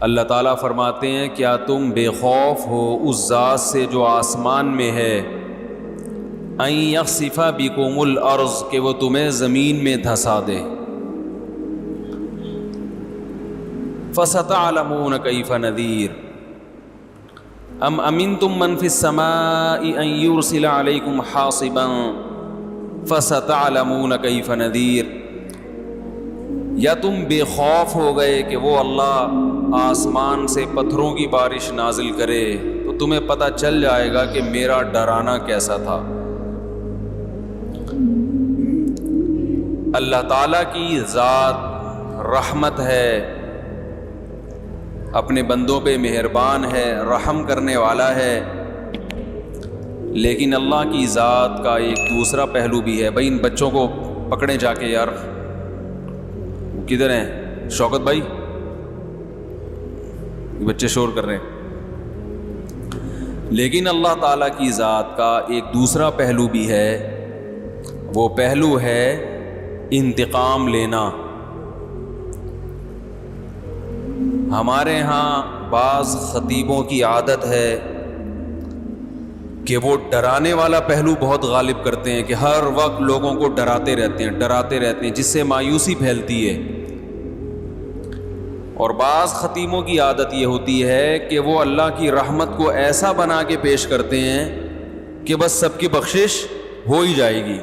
اللہ تعالیٰ فرماتے ہیں کیا تم بے خوف ہو اس ذات سے جو آسمان میں ہے، ان یخسف بکم الارض، کہ وہ تمہیں زمین میں دھسا دے، فستعلمون کیف نذیر، ام امنتم من فی السماء ان یرسل علیکم حاصبا فستعلمون کیف نذیر، یا تم بے خوف ہو گئے کہ وہ اللہ آسمان سے پتھروں کی بارش نازل کرے تو تمہیں پتہ چل جائے گا کہ میرا ڈرانا کیسا تھا۔ اللہ تعالیٰ کی ذات رحمت ہے، اپنے بندوں پہ مہربان ہے، رحم کرنے والا ہے، لیکن اللہ کی ذات کا ایک دوسرا پہلو بھی ہے۔ بھائی ان بچوں کو پکڑیں جا کے، یار وہ کدھر ہیں؟ شوکت بھائی، یہ بچے شور کر رہے ہیں۔ لیکن اللہ تعالیٰ کی ذات کا ایک دوسرا پہلو بھی ہے، وہ پہلو ہے انتقام لینا۔ ہمارے ہاں بعض خطیبوں کی عادت ہے کہ وہ ڈرانے والا پہلو بہت غالب کرتے ہیں، کہ ہر وقت لوگوں کو ڈراتے رہتے ہیں جس سے مایوسی پھیلتی ہے۔ اور بعض خطیبوں کی عادت یہ ہوتی ہے کہ وہ اللہ کی رحمت کو ایسا بنا کے پیش کرتے ہیں کہ بس سب کی بخشش ہو ہی جائے گی،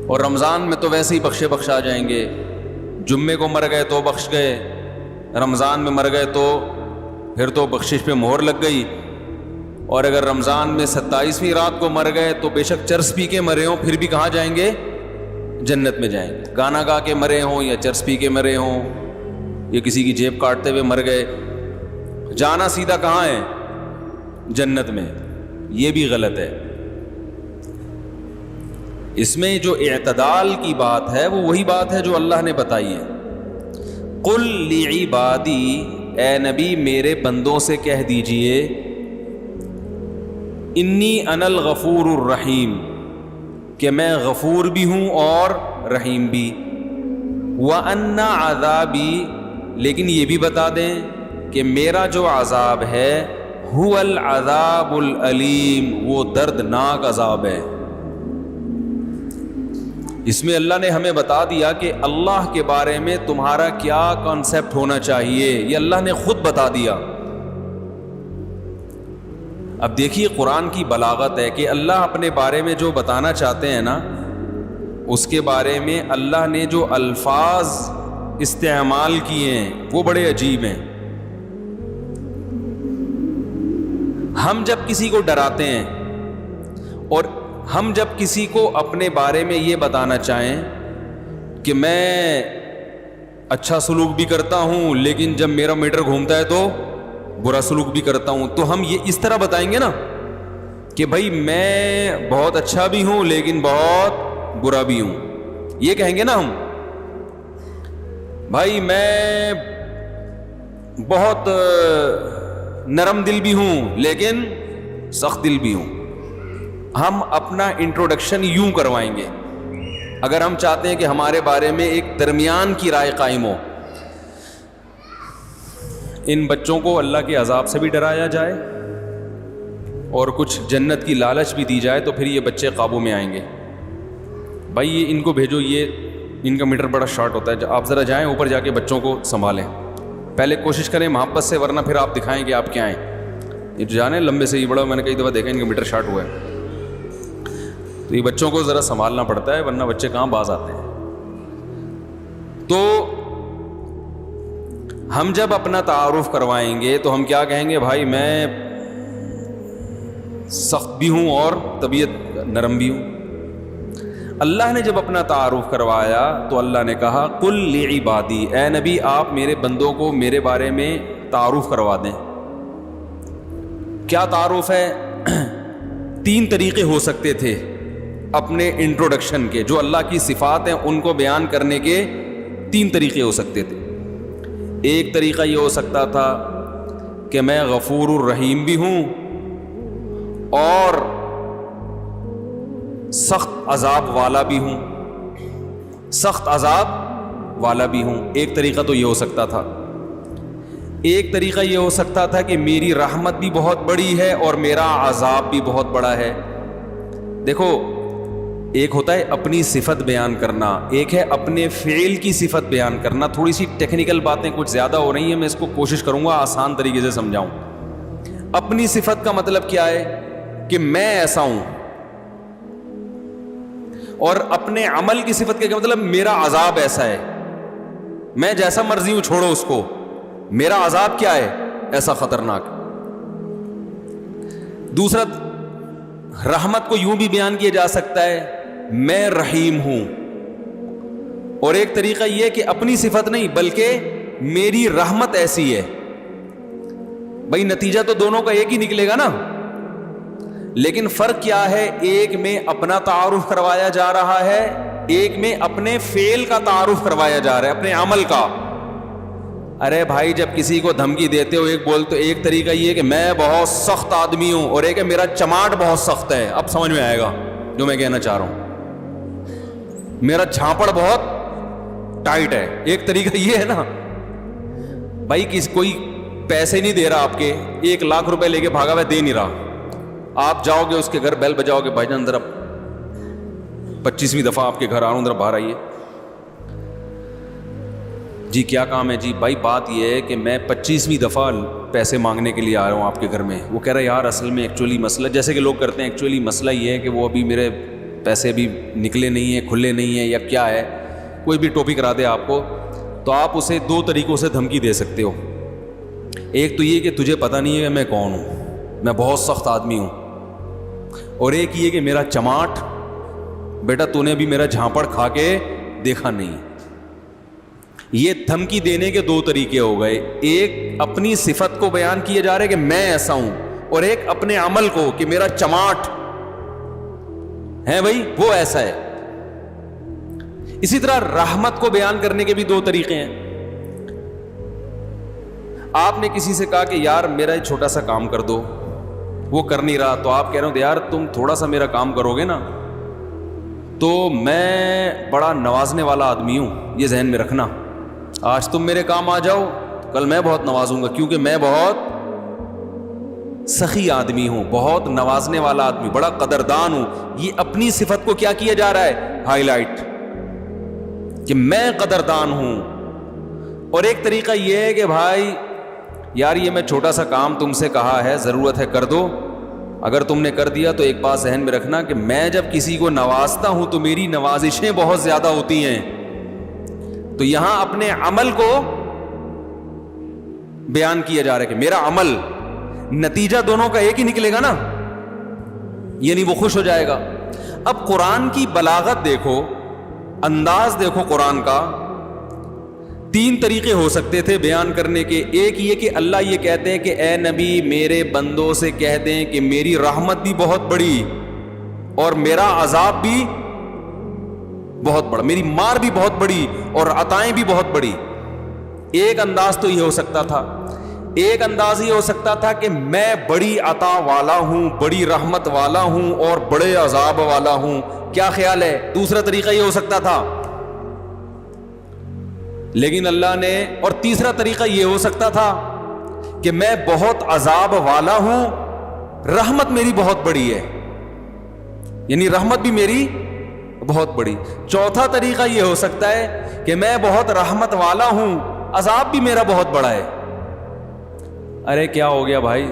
اور رمضان میں تو ویسے ہی بخشا جائیں گے، جمعے کو مر گئے تو بخش گئے، رمضان میں مر گئے تو پھر تو بخشش پہ مہر لگ گئی، اور اگر رمضان میں 27ویں رات کو مر گئے تو بے شک چرس پی کے مرے ہوں پھر بھی کہاں جائیں گے؟ جنت میں جائیں گے۔ گانا گا کے مرے ہوں یا چرس پی کے مرے ہوں یا کسی کی جیب کاٹتے ہوئے مر گئے، جانا سیدھا کہاں ہے؟ جنت میں۔ یہ بھی غلط ہے۔ اس میں جو اعتدال کی بات ہے وہ وہی بات ہے جو اللہ نے بتائی ہے۔ قل لعبادی، اے نبی میرے بندوں سے کہہ دیجئے، انی انا الغفور الرحیم، کہ میں غفور بھی ہوں اور رحیم بھی، وَأَنَّ عَذَابِي، لیکن یہ بھی بتا دیں کہ میرا جو عذاب ہے هُوَ الْعَذَابُ الْأَلِيمُ، وہ دردناک عذاب ہے۔ اس میں اللہ نے ہمیں بتا دیا کہ اللہ کے بارے میں تمہارا کیا کانسیپٹ ہونا چاہیے، یہ اللہ نے خود بتا دیا۔ اب دیکھیے قرآن کی بلاغت ہے کہ اللہ اپنے بارے میں جو بتانا چاہتے ہیں نا، اس کے بارے میں اللہ نے جو الفاظ استعمال کیے ہیں وہ بڑے عجیب ہیں۔ ہم جب کسی کو ڈراتے ہیں اور ہم جب کسی کو اپنے بارے میں یہ بتانا چاہیں کہ میں اچھا سلوک بھی کرتا ہوں لیکن جب میرا میٹر گھومتا ہے تو برا سلوک بھی کرتا ہوں، تو ہم یہ اس طرح بتائیں گے نا کہ بھائی میں بہت اچھا بھی ہوں لیکن بہت برا بھی ہوں، یہ کہیں گے نا ہم۔ بھائی میں بہت نرم دل بھی ہوں لیکن سخت دل بھی ہوں۔ ہم اپنا انٹروڈکشن یوں کروائیں گے اگر ہم چاہتے ہیں کہ ہمارے بارے میں ایک درمیان کی رائے قائم ہو۔ ان بچوں کو اللہ کے عذاب سے بھی ڈرایا جائے اور کچھ جنت کی لالچ بھی دی جائے تو پھر یہ بچے قابو میں آئیں گے۔ بھائی یہ ان کو بھیجو، یہ ان کا میٹر بڑا شارٹ ہوتا ہے، آپ ذرا جائیں اوپر جا کے بچوں کو سنبھالیں، پہلے کوشش کریں محبت سے، ورنہ پھر آپ دکھائیں کہ آپ کیا ہیں۔ یہ جانے لمبے سے یہ بڑا، میں نے کئی دفعہ دیکھا ان کا میٹر شارٹ ہوا ہے، تو یہ بچوں کو ذرا سنبھالنا پڑتا ہے ورنہ بچے کہاں باز آتے ہیں۔ تو ہم جب اپنا تعارف کروائیں گے تو ہم کیا کہیں گے؟ بھائی میں سخت بھی ہوں اور طبیعت نرم بھی ہوں۔ اللہ نے جب اپنا تعارف کروایا تو اللہ نے کہا قل لعبادی، اے نبی آپ میرے بندوں کو میرے بارے میں تعارف کروا دیں۔ کیا تعارف ہے؟ 3 طریقے ہو سکتے تھے اپنے انٹروڈکشن کے، جو اللہ کی صفات ہیں ان کو بیان کرنے کے 3 طریقے ہو سکتے تھے۔ ایک طریقہ یہ ہو سکتا تھا کہ میں غفور الرحیم بھی ہوں اور سخت عذاب والا بھی ہوں، سخت عذاب والا بھی ہوں۔ ایک طریقہ تو یہ ہو سکتا تھا۔ ایک طریقہ یہ ہو سکتا تھا کہ میری رحمت بھی بہت بڑی ہے اور میرا عذاب بھی بہت بڑا ہے. دیکھو ایک ہوتا ہے اپنی صفت بیان کرنا, ایک ہے اپنے فعل کی صفت بیان کرنا. تھوڑی سی ٹیکنیکل باتیں کچھ زیادہ ہو رہی ہیں, میں اس کو کوشش کروں گا آسان طریقے سے سمجھاؤں. اپنی صفت کا مطلب کیا ہے کہ میں ایسا ہوں, اور اپنے عمل کی صفت کا مطلب میرا عذاب ایسا ہے, میں جیسا مرضی ہوں چھوڑو اس کو, میرا عذاب کیا ہے ایسا خطرناک. دوسرا رحمت کو یوں بھی بیان کیا جا سکتا ہے میں رحیم ہوں, اور ایک طریقہ یہ کہ اپنی صفت نہیں بلکہ میری رحمت ایسی ہے. بھائی نتیجہ تو دونوں کا ایک ہی نکلے گا نا, لیکن فرق کیا ہے, ایک میں اپنا تعارف کروایا جا رہا ہے, ایک میں اپنے فعل کا تعارف کروایا جا رہا ہے, اپنے عمل کا. ارے بھائی جب کسی کو دھمکی دیتے ہو ایک بولتے, ایک طریقہ یہ کہ میں بہت سخت آدمی ہوں, اور ایک ہے میرا چماٹ بہت سخت ہے. اب سمجھ میں آئے گا جو میں کہنا چاہ رہا ہوں, میرا جھانپڑ بہت ٹائٹ ہے. ایک طریقہ یہ ہے نا, بھائی کوئی پیسے نہیں دے رہا آپ کے, 1 لاکھ روپے لے کے بھاگا ہوا دے نہیں رہا, آپ جاؤ گے اس کے گھر بیل بجاؤ گے, بھائی جان ذرا 25ویں دفعہ آپ کے گھر آ رہا ہوں, ذرا باہر آئیے. جی کیا کام ہے جی؟ بھائی بات یہ ہے کہ میں 25ویں دفعہ پیسے مانگنے کے لیے آ رہا ہوں آپ کے گھر میں. وہ کہہ رہا ہے یار اصل میں ایکچولی مسئلہ, جیسے کہ لوگ کرتے ہیں, ایکچولی مسئلہ یہ ہے کہ وہ ابھی میرے پیسے بھی نکلے نہیں ہیں, کھلے نہیں ہیں, یا کیا ہے, کوئی بھی ٹاپک کرا دے آپ کو, تو آپ اسے 2 طریقوں سے دھمکی دے سکتے ہو. ایک تو یہ کہ تجھے پتہ نہیں ہے کہ میں کون ہوں, میں بہت سخت آدمی ہوں, اور ایک یہ کہ میرا چماٹ, بیٹا تو نے ابھی میرا جھانپڑ کھا کے دیکھا نہیں. یہ دھمکی دینے کے 2 طریقے ہو گئے, ایک اپنی صفت کو بیان کیے جا رہے کہ میں ایسا ہوں, اور ایک اپنے عمل کو کہ میرا چماٹ ہے بھائی وہ ایسا ہے. اسی طرح رحمت کو بیان کرنے کے بھی 2 طریقے ہیں. آپ نے کسی سے کہا کہ یار میرا ایک چھوٹا سا کام کر دو, وہ کر نہیں رہا, تو آپ کہہ رہے ہو یار تم تھوڑا سا میرا کام کرو گے نا تو میں بڑا نوازنے والا آدمی ہوں, یہ ذہن میں رکھنا. آج تم میرے کام آ جاؤ, کل میں بہت نوازوں گا, کیونکہ میں بہت سخی آدمی ہوں, بہت نوازنے والا آدمی, بڑا قدردان ہوں. یہ اپنی صفت کو کیا کیا جا رہا ہے, ہائی لائٹ, کہ میں قدردان ہوں. اور ایک طریقہ یہ ہے کہ بھائی یار یہ میں چھوٹا سا کام تم سے کہا ہے, ضرورت ہے کر دو, اگر تم نے کر دیا تو ایک بات ذہن میں رکھنا کہ میں جب کسی کو نوازتا ہوں تو میری نوازشیں بہت زیادہ ہوتی ہیں. تو یہاں اپنے عمل کو بیان کیا جا رہا ہے کہ میرا عمل, نتیجہ دونوں کا ایک ہی نکلے گا نا, یعنی وہ خوش ہو جائے گا. اب قرآن کی بلاغت دیکھو, انداز دیکھو قرآن کا. 3 طریقے ہو سکتے تھے بیان کرنے کے. ایک یہ کہ اللہ یہ کہتے ہیں کہ اے نبی میرے بندوں سے کہہ دیں کہ میری رحمت بھی بہت بڑی اور میرا عذاب بھی بہت بڑا, میری مار بھی بہت بڑی اور عطائیں بھی بہت بڑی. ایک انداز تو یہ ہو سکتا تھا. ایک انداز یہ ہو سکتا تھا کہ میں بڑی عطا والا ہوں, بڑی رحمت والا ہوں اور بڑے عذاب والا ہوں. کیا خیال ہے؟ دوسرا طریقہ یہ ہو سکتا تھا, لیکن اللہ نے, اور تیسرا طریقہ یہ ہو سکتا تھا کہ میں بہت عذاب والا ہوں, رحمت میری بہت بڑی ہے, یعنی رحمت بھی میری بہت بڑی. چوتھا طریقہ یہ ہو سکتا ہے کہ میں بہت رحمت والا ہوں, عذاب بھی میرا بہت بڑا ہے. ارے کیا ہو گیا بھائی؟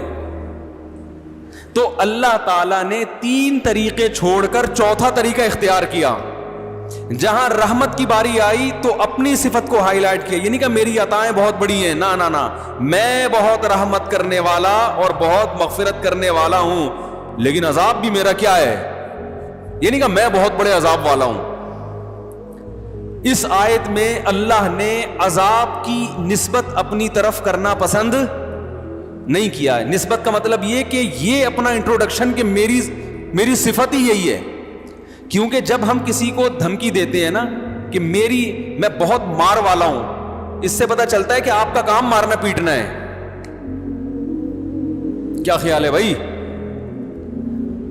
تو اللہ تعالیٰ نے 3 طریقے چھوڑ کر چوتھا طریقہ اختیار کیا. جہاں رحمت کی باری آئی تو اپنی صفت کو ہائی لائٹ کیا, یعنی کہ میری عطائیں بہت بڑی ہیں, نا میں بہت رحمت کرنے والا اور بہت مغفرت کرنے والا ہوں, لیکن عذاب بھی میرا کیا ہے, یعنی کہ میں بہت بڑے عذاب والا ہوں. اس آیت میں اللہ نے عذاب کی نسبت اپنی طرف کرنا پسند نہیں کیا ہے. نسبت کا مطلب یہ کہ یہ اپنا انٹروڈکشن کہ میری صفت ہی یہی ہے. کیونکہ جب ہم کسی کو دھمکی دیتے ہیں نا کہ میں بہت مار والا ہوں, اس سے پتہ چلتا ہے کہ آپ کا کام مارنا پیٹنا ہے. کیا خیال ہے بھائی؟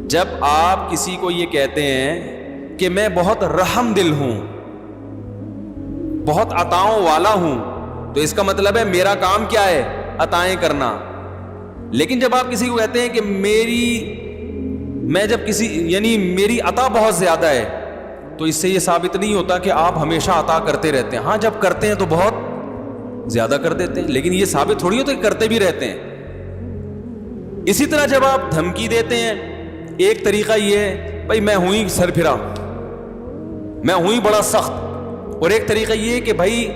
جب آپ کسی کو یہ کہتے ہیں کہ میں بہت رحم دل ہوں, بہت عطاؤں والا ہوں, تو اس کا مطلب ہے میرا کام کیا ہے, عطائیں کرنا. لیکن جب آپ کسی کو کہتے ہیں کہ میں جب کسی یعنی میری عطا بہت زیادہ ہے, تو اس سے یہ ثابت نہیں ہوتا کہ آپ ہمیشہ عطا کرتے رہتے ہیں. ہاں جب کرتے ہیں تو بہت زیادہ کر دیتے ہیں, لیکن یہ ثابت تھوڑی ہوتا کہ کرتے بھی رہتے ہیں. اسی طرح جب آپ دھمکی دیتے ہیں, ایک طریقہ یہ ہے بھائی میں ہوں ہی سر پھرا, میں ہوں ہی بڑا سخت, اور ایک طریقہ یہ ہے کہ بھائی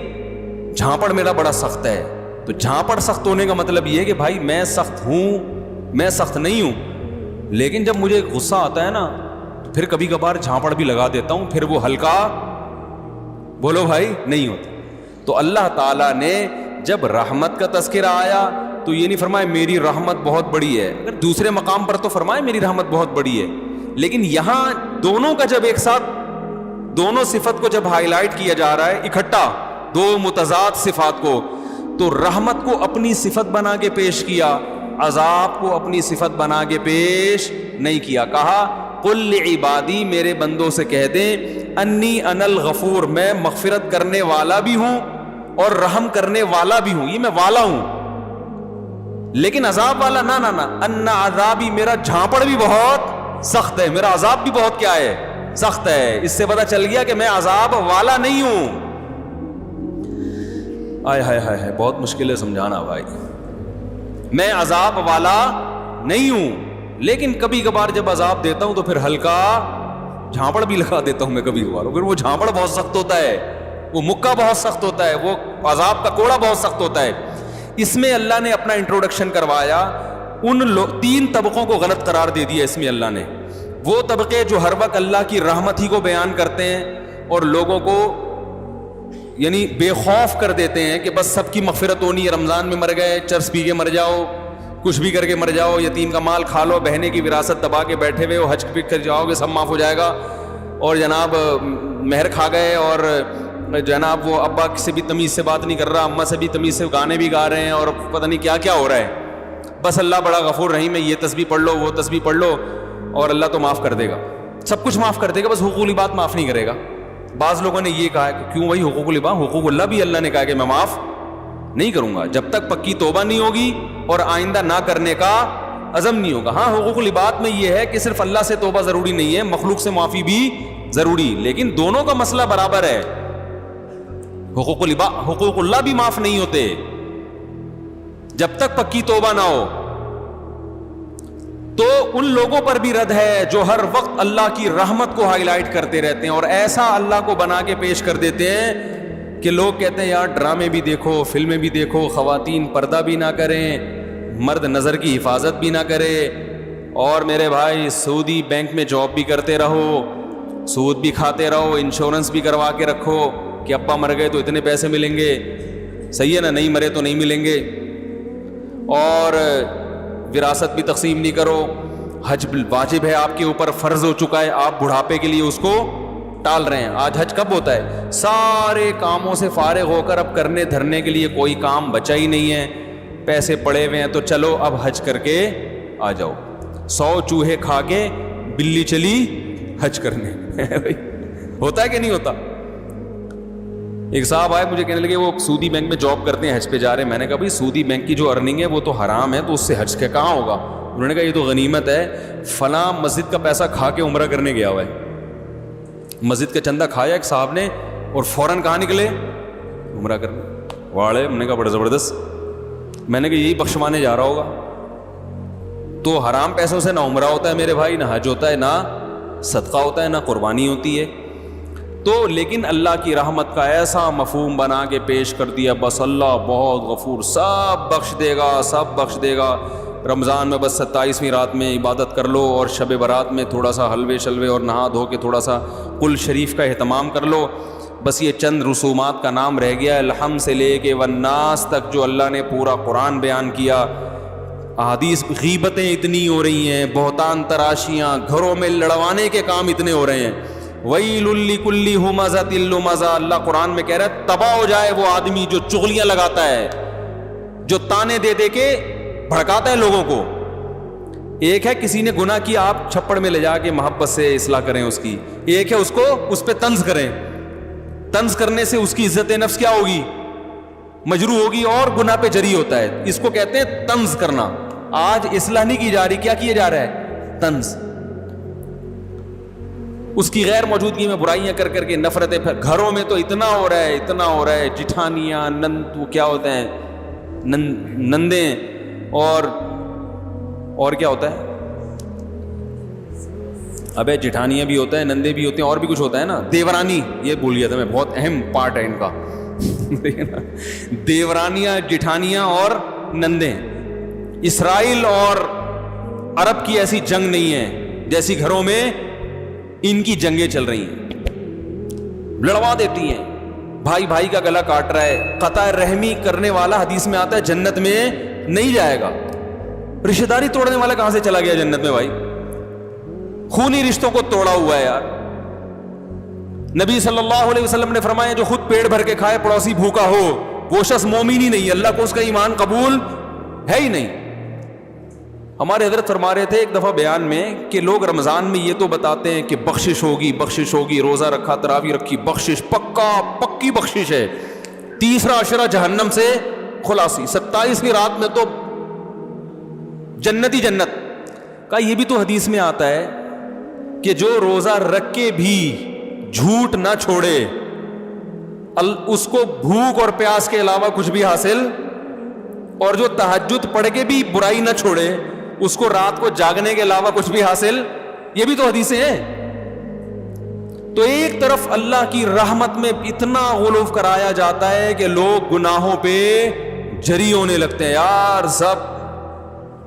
جھانپڑ میرا بڑا سخت ہے. تو جھانپڑ سخت ہونے کا مطلب یہ ہے کہ بھائی میں سخت ہوں, میں سخت نہیں ہوں, لیکن جب مجھے غصہ آتا ہے نا تو پھر کبھی کبھار جھانپڑ بھی لگا دیتا ہوں, پھر وہ ہلکا بولو بھائی نہیں ہوتا. تو اللہ تعالیٰ نے جب رحمت کا تذکرہ آیا تو یہ نہیں فرمایا میری رحمت بہت بڑی ہے, اگر دوسرے مقام پر تو فرمائے میری رحمت بہت بڑی ہے, لیکن یہاں دونوں کا جب ایک ساتھ دونوں صفت کو جب ہائی لائٹ کیا جا رہا ہے اکٹھا, دو متضاد صفات کو, تو رحمت کو اپنی صفت بنا کے پیش کیا, عذاب کو اپنی صفت بنا کے پیش نہیں کیا. کہا قل لعبادی, میرے بندوں سے کہہ دیں, انی انا الغفور, میں مغفرت کرنے والا بھی ہوں اور رحم کرنے والا بھی ہوں, یہ میں والا ہوں, لیکن عذاب والا نہ نہ نہ, ان عذابی, میرا جھانپڑ بھی بہت سخت ہے, میرا عذاب بھی بہت کیا ہے سخت ہے. اس سے پتہ چل گیا کہ میں عذاب والا نہیں ہوں. آئے ہائے ہائے ہائے, بہت مشکل ہے سمجھانا بھائی. میں عذاب والا نہیں ہوں, لیکن کبھی کبھار جب عذاب دیتا ہوں تو پھر ہلکا جھانپڑ بھی لگا دیتا ہوں میں کبھی کبھار. پھر وہ جھانپڑ بہت سخت ہوتا ہے, وہ مکہ بہت سخت ہوتا ہے, وہ عذاب کا کوڑا بہت سخت ہوتا ہے. اس میں اللہ نے اپنا انٹروڈکشن کروایا, ان تین طبقوں کو غلط قرار دے دیا اس میں اللہ نے. وہ طبقے جو ہر وقت اللہ کی رحمت ہی کو بیان کرتے ہیں اور لوگوں کو یعنی بے خوف کر دیتے ہیں کہ بس سب کی مغفرت ہونی ہے, رمضان میں مر گئے, چرس پی کے مر جاؤ, کچھ بھی کر کے مر جاؤ, یتیم کا مال کھا لو, بہنے کی وراثت دبا کے بیٹھے ہوئے ہو, حج پہ کر جاؤ گے سب معاف ہو جائے گا, اور جناب مہر کھا گئے, اور جناب وہ ابا سے بھی تمیز سے بات نہیں کر رہا, اماں سے بھی تمیز سے گانے بھی گا رہے ہیں, اور پتہ نہیں کیا کیا ہو رہا ہے. بس اللہ بڑا غفور رحیم ہے, یہ تسبیح پڑھ لو, وہ تسبیح پڑھ لو, اور اللہ تو معاف کر دے گا, سب کچھ معاف کر دے گا, بس حقوق العباد معاف نہیں کرے گا. بعض لوگوں نے یہ کہا کہ کیوں بھائی حقوق العباد, حقوق اللہ بھی اللہ نے کہا کہ میں معاف نہیں کروں گا جب تک پکی توبہ نہیں ہوگی اور آئندہ نہ کرنے کا عزم نہیں ہوگا. ہاں حقوق العباد میں یہ ہے کہ صرف اللہ سے توبہ ضروری نہیں ہے, مخلوق سے معافی بھی ضروری, لیکن دونوں کا مسئلہ برابر ہے. حقوق اللہ بھی معاف نہیں ہوتے جب تک پکی توبہ نہ ہو. تو ان لوگوں پر بھی رد ہے جو ہر وقت اللہ کی رحمت کو ہائی لائٹ کرتے رہتے ہیں اور ایسا اللہ کو بنا کے پیش کر دیتے ہیں کہ لوگ کہتے ہیں یار ڈرامے بھی دیکھو, فلمیں بھی دیکھو, خواتین پردہ بھی نہ کریں, مرد نظر کی حفاظت بھی نہ کرے, اور میرے بھائی سعودی بینک میں جاب بھی کرتے رہو, سود بھی کھاتے رہو, انشورنس بھی کروا کے رکھو کہ ابا مر گئے تو اتنے پیسے ملیں گے, صحیح ہے نا, نہیں مرے تو نہیں ملیں گے, اور وراثت بھی تقسیم نہیں کرو, حج واجب ہے آپ کے اوپر, فرض ہو چکا ہے, آپ بڑھاپے کے لیے اس کو ٹال رہے ہیں. آج حج کب ہوتا ہے؟ سارے کاموں سے فارغ ہو کر اب کرنے دھرنے کے لیے کوئی کام بچا ہی نہیں ہے, پیسے پڑے ہوئے ہیں, تو چلو اب حج کر کے آ جاؤ. 100 چوہے کھا کے بلی چلی حج کرنے. ہوتا ہے کہ نہیں ہوتا؟ ایک صاحب آئے مجھے کہنے لگے وہ سعودی بینک میں جاب کرتے ہیں, حج پہ جا رہے ہیں. میں نے کہا بھائی سعودی بینک کی جو ارننگ ہے وہ تو حرام ہے, تو اس سے حج کا کہاں ہوگا؟ انہوں نے کہا یہ تو غنیمت ہے, فلاں مسجد کا پیسہ کھا کے عمرہ کرنے گیا ہوا ہے. مسجد کا چندہ کھایا ایک صاحب نے اور فوراً کہاں نکلے عمرہ کرنے. واڑے, میں نے کہا بڑا زبردست. میں نے کہا یہی بخشوانے جا رہا ہوگا. تو حرام پیسوں سے نہ عمرہ ہوتا ہے میرے بھائی, نہ حج ہوتا ہے, نہ صدقہ ہوتا ہے, نہ قربانی ہوتی ہے. تو لیکن اللہ کی رحمت کا ایسا مفہوم بنا کے پیش کر دیا, بس اللہ بہت غفور, سب بخش دے گا, سب بخش دے گا. رمضان میں بس 27ویں رات میں عبادت کر لو, اور شب برات میں تھوڑا سا حلوے شلوے اور نہا دھو کے تھوڑا سا قل شریف کا اہتمام کر لو. بس یہ چند رسومات کا نام رہ گیا. الحم سے لے کے والناس تک جو اللہ نے پورا قرآن بیان کیا. احادیث, غیبتیں اتنی ہو رہی ہیں, بہتان تراشیاں, گھروں میں لڑوانے کے کام اتنے ہو رہے ہیں. ویل لکل ہمزۃ لمزہ, اللہ قرآن میں کہہ رہا ہے تباہ ہو جائے وہ آدمی جو چغلیاں لگاتا ہے, جو تانے دے دے کے بھڑکاتا ہے لوگوں کو. ایک ہے کسی نے گناہ کیا, آپ چھپڑ میں لے جا کے محبت سے اصلاح کریں اس کی. ایک ہے اس کو اس پہ طنز کریں. طنز کرنے سے اس کی عزت نفس کیا ہوگی؟ مجروح ہوگی اور گناہ پہ جری ہوتا ہے. اس کو کہتے ہیں طنز کرنا. آج اصلاح نہیں کی جا رہی, کیا کیا جا رہا ہے؟ طنز. اس کی غیر موجودگی میں برائیاں کر کر کے نفرتیں. پھر گھروں میں تو اتنا ہو رہا ہے, جٹھانیاں, وہ کیا ہوتے ہیں, نندیں, اور کیا ہوتا ہے, ابے جٹھانیاں بھی ہوتا ہے, نندے بھی ہوتے ہیں, اور بھی کچھ ہوتا ہے نا, دیورانی, یہ بھول گیا تھا میں, بہت اہم پارٹ ہے ان کا. دیورانیاں, جٹھانیاں اور نندیں. اسرائیل اور عرب کی ایسی جنگ نہیں ہے جیسی گھروں میں ان کی جنگیں چل رہی ہیں. لڑوا دیتی ہیں, بھائی بھائی کا گلا کاٹ رہا ہے. قطع رحمی کرنے والا حدیث میں آتا ہے جنت میں نہیں جائے گا. رشتہ داری توڑنے والا کہاں سے چلا گیا جنت میں بھائی؟ خونی رشتوں کو توڑا ہوا ہے یار. نبی صلی اللہ علیہ وسلم نے فرمایا جو خود پیٹ بھر کے کھائے پڑوسی بھوکا ہو وہ شخص مومن ہی نہیں, اللہ کو اس کا ایمان قبول ہے ہی نہیں. ہمارے حضرت فرما رہے تھے ایک دفعہ بیان میں کہ لوگ رمضان میں یہ تو بتاتے ہیں کہ بخشش ہوگی, روزہ رکھا, تراویح رکھی, بخشش پکی بخشش ہے, تیسرا عشرہ جہنم سے خلاصی, 27ویں رات میں تو جنت ہی جنت کا. یہ بھی تو حدیث میں آتا ہے کہ جو روزہ رکھ کے بھی جھوٹ نہ چھوڑے اس کو بھوک اور پیاس کے علاوہ کچھ بھی حاصل, اور جو تہجد پڑھ کے بھی برائی نہ چھوڑے اس کو رات کو جاگنے کے علاوہ کچھ بھی حاصل. یہ بھی تو حدیثیں ہیں. تو ایک طرف اللہ کی رحمت میں اتنا غلو کرایا جاتا ہے کہ لوگ گناہوں پہ جری ہونے لگتے ہیں, یار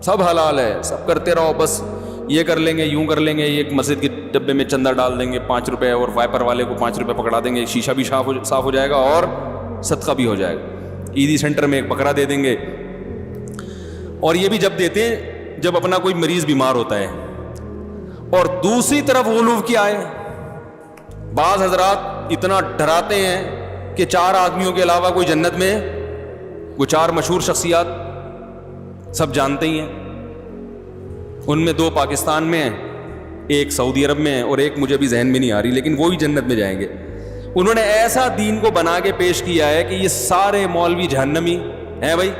سب حلال ہے, سب کرتے رہو, بس یہ کر لیں گے, یوں کر لیں گے, ایک مسجد کے ڈبے میں چندہ ڈال دیں گے 5 روپے, اور وائپر والے کو 5 روپے پکڑا دیں گے, شیشہ بھی صاف ہو جائے گا اور صدقہ بھی ہو جائے گا. عیدی سینٹر میں ایک بکرا دے دیں گے. اور یہ بھی جب دیتے ہیں جب اپنا کوئی مریض بیمار ہوتا ہے. اور دوسری طرف غلو کیا ہے, بعض حضرات اتنا ڈراتے ہیں کہ 4 آدمیوں کے علاوہ کوئی جنت میں, وہ 4 مشہور شخصیات سب جانتے ہی ہیں, ان میں 2 پاکستان میں ہیں, ایک سعودی عرب میں ہے, اور ایک مجھے بھی ذہن میں نہیں آ رہی, لیکن وہ بھی جنت میں جائیں گے. انہوں نے ایسا دین کو بنا کے پیش کیا ہے کہ یہ سارے مولوی جہنمی ہیں بھائی,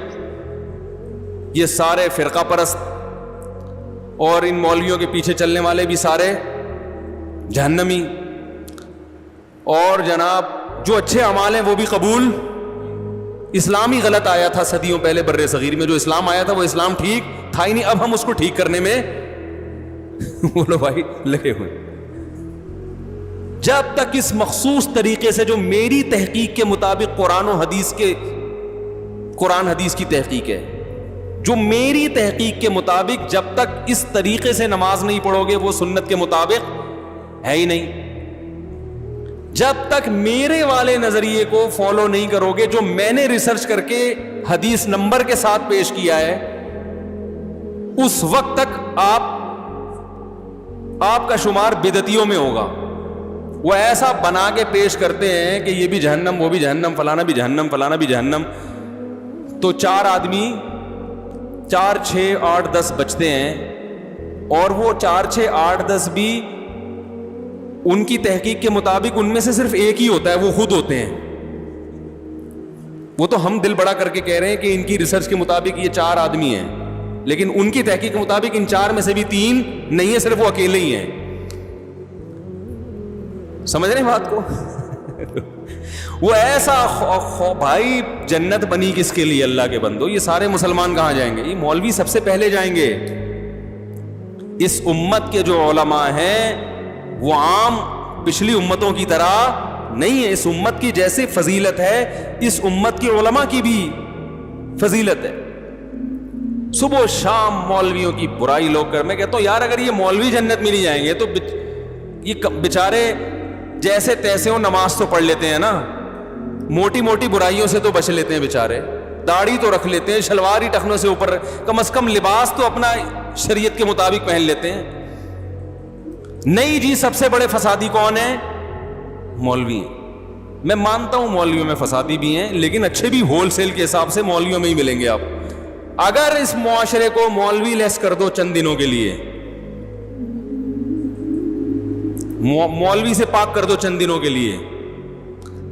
یہ سارے فرقہ پرست اور ان مولویوں کے پیچھے چلنے والے بھی سارے جہنمی, اور جناب جو اچھے اعمال ہیں وہ بھی قبول. اسلام ہی غلط آیا تھا صدیوں پہلے بر صغیر میں, جو اسلام آیا تھا وہ اسلام ٹھیک تھا ہی نہیں, اب ہم اس کو ٹھیک کرنے میں بولو بھائی لگے ہوئے. جب تک اس مخصوص طریقے سے جو میری تحقیق کے مطابق قرآن حدیث کی تحقیق ہے, جو میری تحقیق کے مطابق جب تک اس طریقے سے نماز نہیں پڑھو گے وہ سنت کے مطابق ہے ہی نہیں. جب تک میرے والے نظریے کو فالو نہیں کرو گے, جو میں نے ریسرچ کر کے حدیث نمبر کے ساتھ پیش کیا ہے, اس وقت تک آپ کا شمار بدعتیوں میں ہوگا. وہ ایسا بنا کے پیش کرتے ہیں کہ یہ بھی جہنم, وہ بھی جہنم, فلانا بھی جہنم, فلانا بھی جہنم. تو 4 آدمی 4 6 8 10 بچتے ہیں, اور وہ 4 6 8 10 بھی ان کی تحقیق کے مطابق ان میں سے صرف ایک ہی ہوتا ہے, وہ خود ہوتے ہیں. وہ تو ہم دل بڑا کر کے کہہ رہے ہیں کہ ان کی ریسرچ کے مطابق یہ 4 آدمی ہیں, لیکن ان کی تحقیق کے مطابق ان 4 میں سے بھی 3 نہیں ہے, صرف وہ اکیلے ہی ہیں. سمجھ رہے ہیں بات کو؟ وہ ایسا بھائی جنت بنی کس کے لیے اللہ کے بندو؟ یہ سارے مسلمان کہاں جائیں گے؟ یہ مولوی سب سے پہلے جائیں گے. اس امت کے جو علماء ہیں وہ عام پچھلی امتوں کی طرح نہیں ہے. اس امت کی جیسے فضیلت ہے, اس امت کی علماء کی بھی فضیلت ہے. صبح و شام مولویوں کی برائی لوگ کر, میں کہتا ہوں یار اگر یہ مولوی جنت میں نہیں جائیں گے تو یہ بیچارے جیسے تیسے ہو نماز تو پڑھ لیتے ہیں نا, موٹی موٹی برائیوں سے تو بچ لیتے ہیں بیچارے, داڑھی تو رکھ لیتے ہیں, شلوار ہی ٹخنوں سے اوپر, کم از کم لباس تو اپنا شریعت کے مطابق پہن لیتے ہیں. نہیں جی, سب سے بڑے فسادی کون ہیں؟ مولوی ہیں. میں مانتا ہوں مولویوں میں فسادی بھی ہیں, لیکن اچھے بھی ہول سیل کے حساب سے مولویوں میں ہی ملیں گے آپ. اگر اس معاشرے کو مولوی لیس کر دو چند دنوں کے لیے, مولوی سے پاک کر دو چند دنوں کے لیے,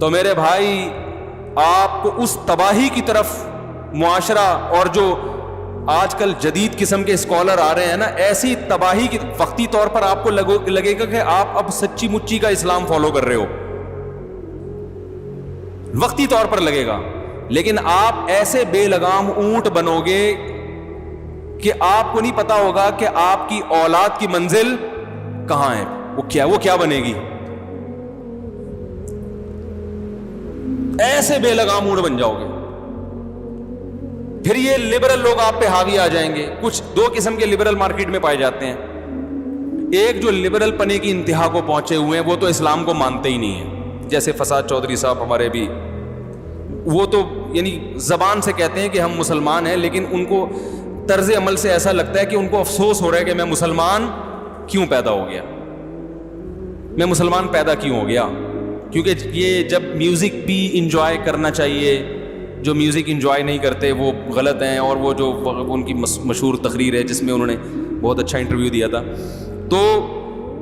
تو میرے بھائی آپ کو اس تباہی کی طرف معاشرہ اور جو آج کل جدید قسم کے اسکالر آ رہے ہیں نا, ایسی تباہی کی وقتی طور پر آپ کو لگے گا کہ آپ اب سچی مچی کا اسلام فالو کر رہے ہو, وقتی طور پر لگے گا, لیکن آپ ایسے بے لگام اونٹ بنو گے کہ آپ کو نہیں پتا ہوگا کہ آپ کی اولاد کی منزل کہاں ہے, وہ کیا بنے گی. ایسے بے لگام اونٹ بن جاؤ گے. پھر یہ لبرل لوگ آپ پہ حاوی آ جائیں گے. کچھ دو قسم کے لبرل مارکیٹ میں پائے جاتے ہیں. ایک جو لبرل پنے کی انتہا کو پہنچے ہوئے ہیں, وہ تو اسلام کو مانتے ہی نہیں ہیں, جیسے فساد چودھری صاحب ہمارے بھی, وہ تو یعنی زبان سے کہتے ہیں کہ ہم مسلمان ہیں, لیکن ان کو طرز عمل سے ایسا لگتا ہے کہ ان کو افسوس ہو رہا ہے کہ میں مسلمان کیوں پیدا ہو گیا, میں مسلمان پیدا کیوں ہو گیا. کیونکہ یہ جب میوزک بھی انجوائے کرنا چاہیے, جو میوزک انجوائے نہیں کرتے وہ غلط ہیں. اور وہ جو ان کی مشہور تقریر ہے جس میں انہوں نے بہت اچھا انٹرویو دیا تھا, تو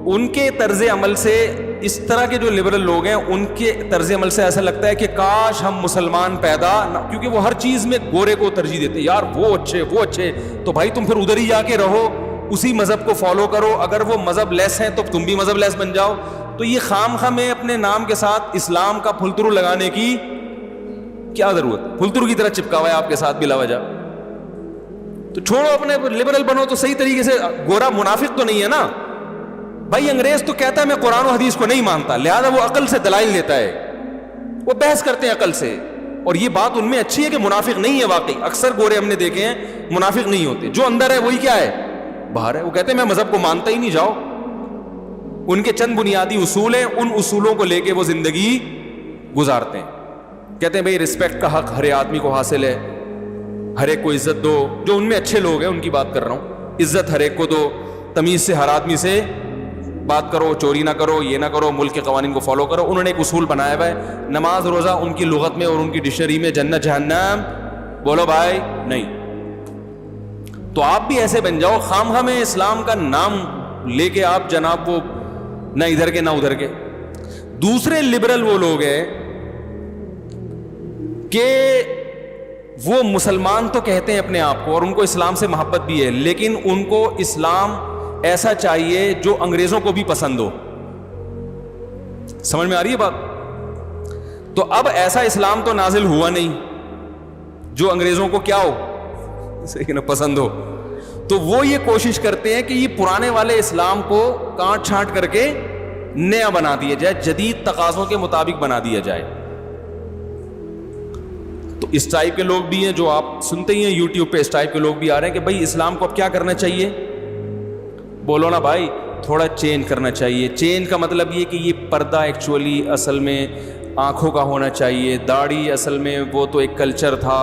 ان کے طرز عمل سے اس طرح کے جو لبرل لوگ ہیں ان کے طرز عمل سے ایسا لگتا ہے کہ کاش ہم مسلمان پیدا نہ, کیونکہ وہ ہر چیز میں گورے کو ترجیح دیتے ہیں. یار وہ اچھے, تو بھائی تم پھر ادھر ہی جا کے رہو, اسی مذہب کو فالو کرو. اگر وہ مذہب لیس ہیں تو تم بھی مذہب لیس بن جاؤ. تو یہ خام میں اپنے نام کے ساتھ اسلام کا پھلترو لگانے کی کیا ضرورت؟ پھلترو کی طرح چپکا ہوا ہے آپ کے ساتھ بلا وجہ. تو چھوڑو, اپنے لبرل بنو تو صحیح طریقے سے. گورا منافق تو نہیں ہے نا بھائی. انگریز تو کہتا ہے میں قرآن و حدیث کو نہیں مانتا, لہذا وہ عقل سے دلائل دیتا ہے, وہ بحث کرتے ہیں عقل سے. اور یہ بات ان میں اچھی ہے کہ منافق نہیں ہے واقعی. اکثر گورے ہم نے دیکھے ہیں منافق نہیں ہوتے, جو اندر ہے وہی کیا ہے, باہر ہے. وہ کہتے ہیں میں مذہب کو مانتا ہی نہیں. جاؤ, ان کے چند بنیادی اصول ہیں, ان اصولوں کو لے کے وہ زندگی گزارتے ہیں. کہتے ہیں بھئی رسپیکٹ کا حق ہر آدمی کو حاصل ہے, ہر ایک کو عزت دو. جو ان میں اچھے لوگ ہیں ان کی بات کر رہا ہوں. عزت ہر ایک کو دو, تمیز سے ہر آدمی سے بات کرو, چوری نہ کرو, یہ نہ کرو, ملک کے قوانین کو فالو کرو. انہوں نے ایک اصول بنایا ہوا ہے, نماز روزہ ان کی لغت میں اور ان کی ڈکشنری میں جنت جہنم بولو بھائی نہیں. تو آپ بھی ایسے بن جاؤ, خام میں اسلام کا نام لے کے آپ جناب وہ نہ ادھر کے نہ ادھر کے. دوسرے لبرل وہ لوگ ہیں کہ وہ مسلمان تو کہتے ہیں اپنے آپ کو, اور ان کو اسلام سے محبت بھی ہے, لیکن ان کو اسلام ایسا چاہیے جو انگریزوں کو بھی پسند ہو. سمجھ میں آ رہی ہے بات؟ تو اب ایسا اسلام تو نازل ہوا نہیں جو انگریزوں کو کیا ہو, صحیح نا, پسند ہو. تو وہ یہ کوشش کرتے ہیں کہ یہ پرانے والے اسلام کو کاٹ چھانٹ کر کے نیا بنا دیا جائے, جدید تقاضوں کے مطابق بنا دیا جائے. تو اس ٹائپ کے لوگ بھی ہیں جو آپ سنتے ہی ہیں یوٹیوب پہ, اس ٹائپ کے لوگ بھی آ رہے ہیں کہ بھائی اسلام کو اب کیا کرنا چاہیے. بولو نا بھائی, تھوڑا چینج کرنا چاہیے. چینج کا مطلب یہ کہ یہ پردہ ایکچولی اصل میں آنکھوں کا ہونا چاہیے, داڑھی اصل میں وہ تو ایک کلچر تھا,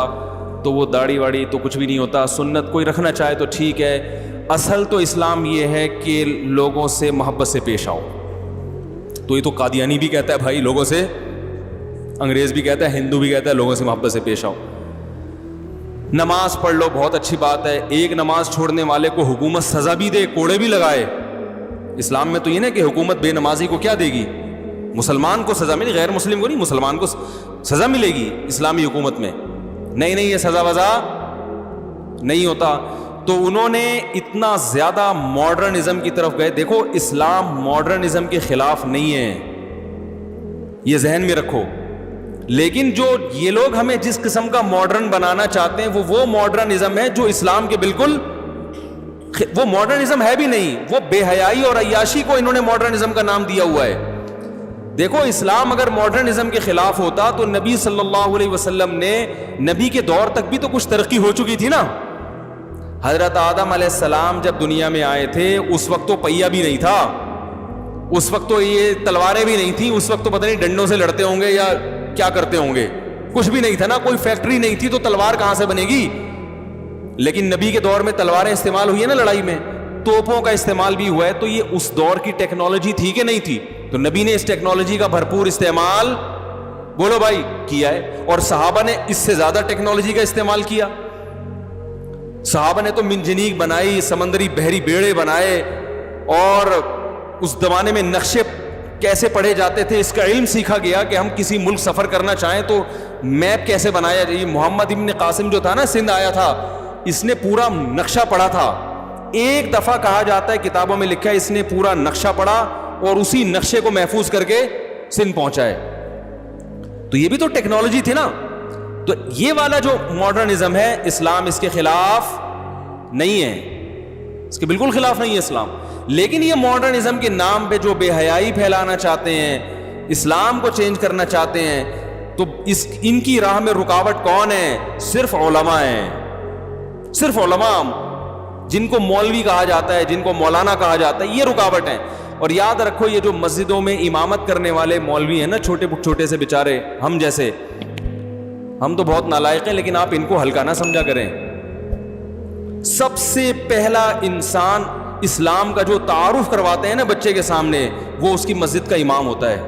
تو وہ داڑھی واڑی تو کچھ بھی نہیں ہوتا. سنت کوئی رکھنا چاہے تو ٹھیک ہے. اصل تو اسلام یہ ہے کہ لوگوں سے محبت سے پیش آؤ. تو یہ تو قادیانی بھی کہتا ہے بھائی لوگوں سے, انگریز بھی کہتا ہے, ہندو بھی کہتا ہے لوگوں سے محبت سے پیش آؤ. نماز پڑھ لو, بہت اچھی بات ہے. ایک نماز چھوڑنے والے کو حکومت سزا بھی دے, کوڑے بھی لگائے. اسلام میں تو یہ نا کہ حکومت بے نمازی کو کیا دے گی, مسلمان کو سزا ملے, غیر مسلم کو نہیں, مسلمان کو سزا ملے گی اسلامی حکومت میں. نہیں یہ سزا وزا نہیں ہوتا. تو انہوں نے اتنا زیادہ ماڈرنزم کی طرف گئے. دیکھو اسلام ماڈرنزم کے خلاف نہیں ہے, یہ ذہن میں رکھو. لیکن جو یہ لوگ ہمیں جس قسم کا ماڈرن بنانا چاہتے ہیں وہ ماڈرنزم ہے جو اسلام کے بالکل, وہ ماڈرنزم ہے بھی نہیں. وہ بے حیائی اور عیاشی کو انہوں نے ماڈرنزم کا نام دیا ہوا ہے. دیکھو اسلام اگر ماڈرنزم کے خلاف ہوتا تو نبی صلی اللہ علیہ وسلم نے, نبی کے دور تک بھی تو کچھ ترقی ہو چکی تھی نا. حضرت آدم علیہ السلام جب دنیا میں آئے تھے اس وقت تو پہیا بھی نہیں تھا, اس وقت تو یہ تلواریں بھی نہیں تھیں, اس وقت تو پتہ نہیں ڈنڈوں سے لڑتے ہوں گے یا کیا کرتے ہوں گے, کچھ بھی نہیں تھا نا, کوئی فیکٹری نہیں تھی, تو تلوار کہاں سے بنے گی. لیکن نبی کے دور میں تلواریں استعمال ہوئی ہیں نا لڑائی میں, توپوں کا استعمال بھی ہوا ہے. تو یہ اس دور کی ٹیکنالوجی تھی کہ نہیں تھی, تو نبی نے اس ٹیکنالوجی کا بھرپور استعمال بولو بھائی کیا ہے. اور صحابہ نے اس سے زیادہ ٹیکنالوجی کا استعمال کیا. صحابہ نے تو منجنیق بنائی, سمندری بحری بیڑے بنائے, اور اس زمانے میں نقشے کیسے پڑھے جاتے تھے, اس کا علم سیکھا گیا کہ ہم کسی ملک سفر کرنا چاہیں تو میپ کیسے بنایا جائے. محمد ابن قاسم جو تھا نا, سندھ آیا تھا, اس نے پورا نقشہ پڑھا تھا. ایک دفعہ کہا جاتا ہے, کتابوں میں لکھا ہے, اس نے پورا نقشہ پڑھا اور اسی نقشے کو محفوظ کر کے سندھ پہنچائے. تو یہ بھی تو ٹیکنالوجی تھی نا. تو یہ والا جو ماڈرنزم ہے, اسلام اس کے خلاف نہیں ہے, اس کے بالکل خلاف نہیں ہے اسلام. لیکن یہ ماڈرنزم کے نام پہ جو بے حیائی پھیلانا چاہتے ہیں, اسلام کو چینج کرنا چاہتے ہیں, تو ان کی راہ میں رکاوٹ کون ہے؟ صرف علماء ہیں. صرف علماء, جن کو مولوی کہا جاتا ہے, جن کو مولانا کہا جاتا ہے, یہ رکاوٹ ہیں. اور یاد رکھو, یہ جو مسجدوں میں امامت کرنے والے مولوی ہیں نا, چھوٹے سے بیچارے, ہم جیسے, ہم تو بہت نالائق ہیں, لیکن آپ ان کو ہلکا نہ سمجھا کریں. سب سے پہلا انسان اسلام کا جو تعارف کرواتے ہیں نا بچے کے سامنے, وہ اس کی مسجد کا امام ہوتا ہے.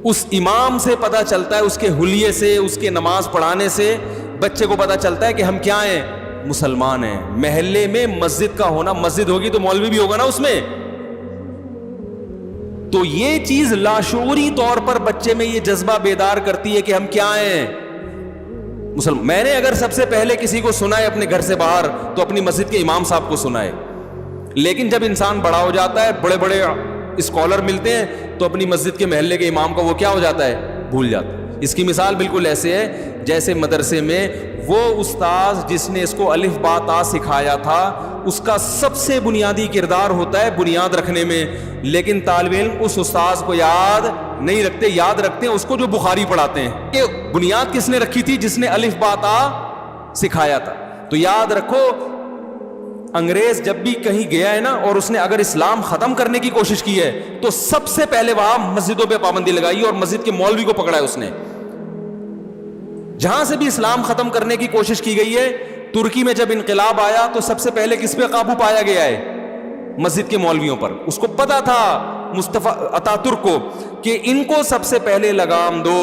اس امام سے پتہ چلتا ہے, اس کے حلیے سے, اس کے نماز پڑھانے سے بچے کو پتہ چلتا ہے کہ ہم کیا ہیں, مسلمان ہیں. محلے میں مسجد کا ہونا, مسجد ہوگی تو مولوی بھی ہوگا نا اس میں. تو یہ چیز لاشعوری طور پر بچے میں یہ جذبہ بیدار کرتی ہے کہ ہم کیا ہیں, مسلمان. میں نے اگر سب سے پہلے کسی کو سنا ہے اپنے گھر سے باہر, تو اپنی مسجد کے امام صاحب کو سنا ہے. لیکن جب انسان بڑا ہو جاتا ہے, بڑے بڑے اسکالر ملتے ہیں, تو اپنی مسجد کے محلے کے امام کو وہ کیا ہو جاتا ہے, بھول جاتا ہے. اس کی مثال بالکل ایسے ہے جیسے مدرسے میں وہ استاذ جس نے اس کو الف با تا سکھایا تھا, اس کا سب سے بنیادی کردار ہوتا ہے بنیاد رکھنے میں. لیکن طالب علم اس استاذ کو یاد نہیں رکھتے, یاد رکھتے ہیں اس کو جو بخاری پڑھاتے ہیں. کہ بنیاد کس نے رکھی تھی؟ جس نے الف با تا سکھایا تھا. تو یاد رکھو, انگریز جب بھی کہیں گیا ہے نا, اور اس نے اگر اسلام ختم کرنے کی کوشش کی ہے, تو سب سے پہلے وہاں مسجدوں پہ پابندی لگائی اور مسجد کے مولوی کو پکڑا ہے اس نے. جہاں سے بھی اسلام ختم کرنے کی کوشش کی گئی ہے, ترکی میں جب انقلاب آیا تو سب سے پہلے کس پہ قابو پایا گیا ہے؟ مسجد کے مولویوں پر. اس کو پتا تھا مصطفیٰ اتاترک کو کہ ان کو سب سے پہلے لگام دو,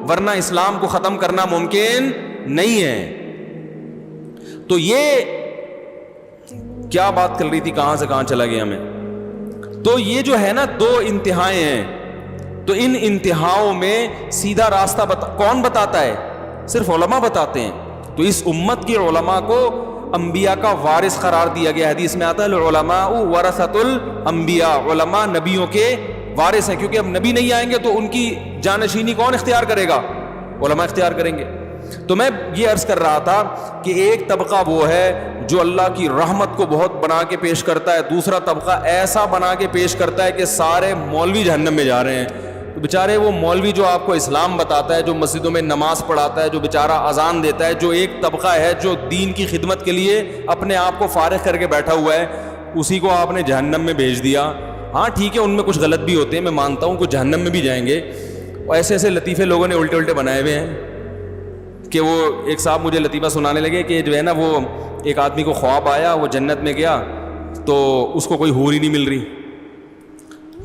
ورنہ اسلام کو ختم کرنا ممکن نہیں ہے. تو یہ کیا بات کر رہی تھی, کہاں سے کہاں چلا گیا میں. تو یہ جو ہے نا, دو انتہائیں ہیں. تو ان انتہاؤں میں سیدھا راستہ کون بتاتا ہے؟ صرف علماء بتاتے ہیں. تو اس امت کے علماء کو انبیاء کا وارث قرار دیا گیا. حدیث میں آتا ہے العلماء ورثۃ الانبیاء, علماء نبیوں کے وارث ہیں. کیونکہ اب نبی نہیں آئیں گے تو ان کی جانشینی کون اختیار کرے گا؟ علماء اختیار کریں گے. تو میں یہ عرض کر رہا تھا کہ ایک طبقہ وہ ہے جو اللہ کی رحمت کو بہت بنا کے پیش کرتا ہے, دوسرا طبقہ ایسا بنا کے پیش کرتا ہے کہ سارے مولوی جہنم میں جا رہے ہیں. تو بیچارے وہ مولوی جو آپ کو اسلام بتاتا ہے, جو مسجدوں میں نماز پڑھاتا ہے, جو بیچارہ اذان دیتا ہے, جو ایک طبقہ ہے جو دین کی خدمت کے لیے اپنے آپ کو فارغ کر کے بیٹھا ہوا ہے, اسی کو آپ نے جہنم میں بھیج دیا. ہاں ٹھیک ہے, ان میں کچھ غلط بھی ہوتے ہیں, میں مانتا ہوں, کچھ جہنم میں بھی جائیں گے. اور ایسے ایسے لطیفے لوگوں نے الٹے بنائے ہوئے ہیں کہ وہ ایک صاحب مجھے لطیفہ سنانے لگے کہ جو ہے نا, وہ ایک آدمی کو خواب آیا, وہ جنت میں گیا تو اس کو کوئی حور ہی نہیں مل رہی.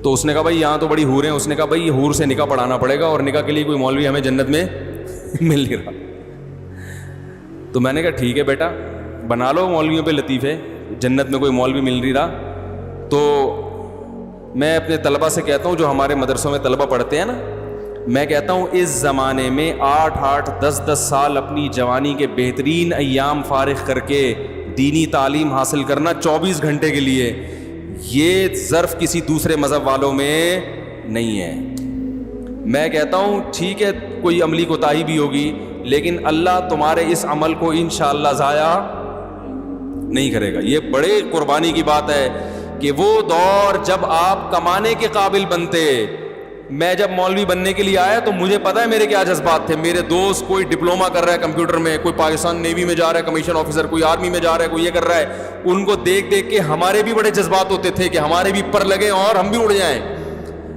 تو اس نے کہا بھائی یہاں تو بڑی حور ہیں. اس نے کہا بھائی یہ حور سے نکاح پڑھانا پڑے گا, اور نکاح کے لیے کوئی مولوی ہمیں جنت میں مل نہیں رہا. تو میں نے کہا ٹھیک ہے بیٹا, بنا لو مولویوں پہ لطیفے, جنت میں کوئی مولوی مل نہیں رہا. تو میں اپنے طلبہ سے کہتا ہوں, جو ہمارے مدرسوں میں طلبہ پڑھتے ہیں نا, میں کہتا ہوں اس زمانے میں 8-8 10-10 سال اپنی جوانی کے بہترین ایام فارغ کر کے دینی تعلیم حاصل کرنا 24 گھنٹے کے لیے, یہ ظرف کسی دوسرے مذہب والوں میں نہیں ہے. میں کہتا ہوں ٹھیک ہے کوئی عملی کوتاہی بھی ہوگی, لیکن اللہ تمہارے اس عمل کو انشاءاللہ ضائع نہیں کرے گا. یہ بڑے قربانی کی بات ہے کہ وہ دور جب آپ کمانے کے قابل بنتے. میں جب مولوی بننے کے لیے آیا تو مجھے پتا ہے میرے کیا جذبات تھے. میرے دوست کوئی ڈپلوما کر رہا ہے کمپیوٹر میں, کوئی پاکستان نیوی میں جا رہا ہے کمیشن آفیسر, کوئی آرمی میں جا رہا ہے, کوئی یہ کر رہا ہے. ان کو دیکھ دیکھ کے ہمارے بھی بڑے جذبات ہوتے تھے کہ ہمارے بھی پر لگے اور ہم بھی اڑ جائیں.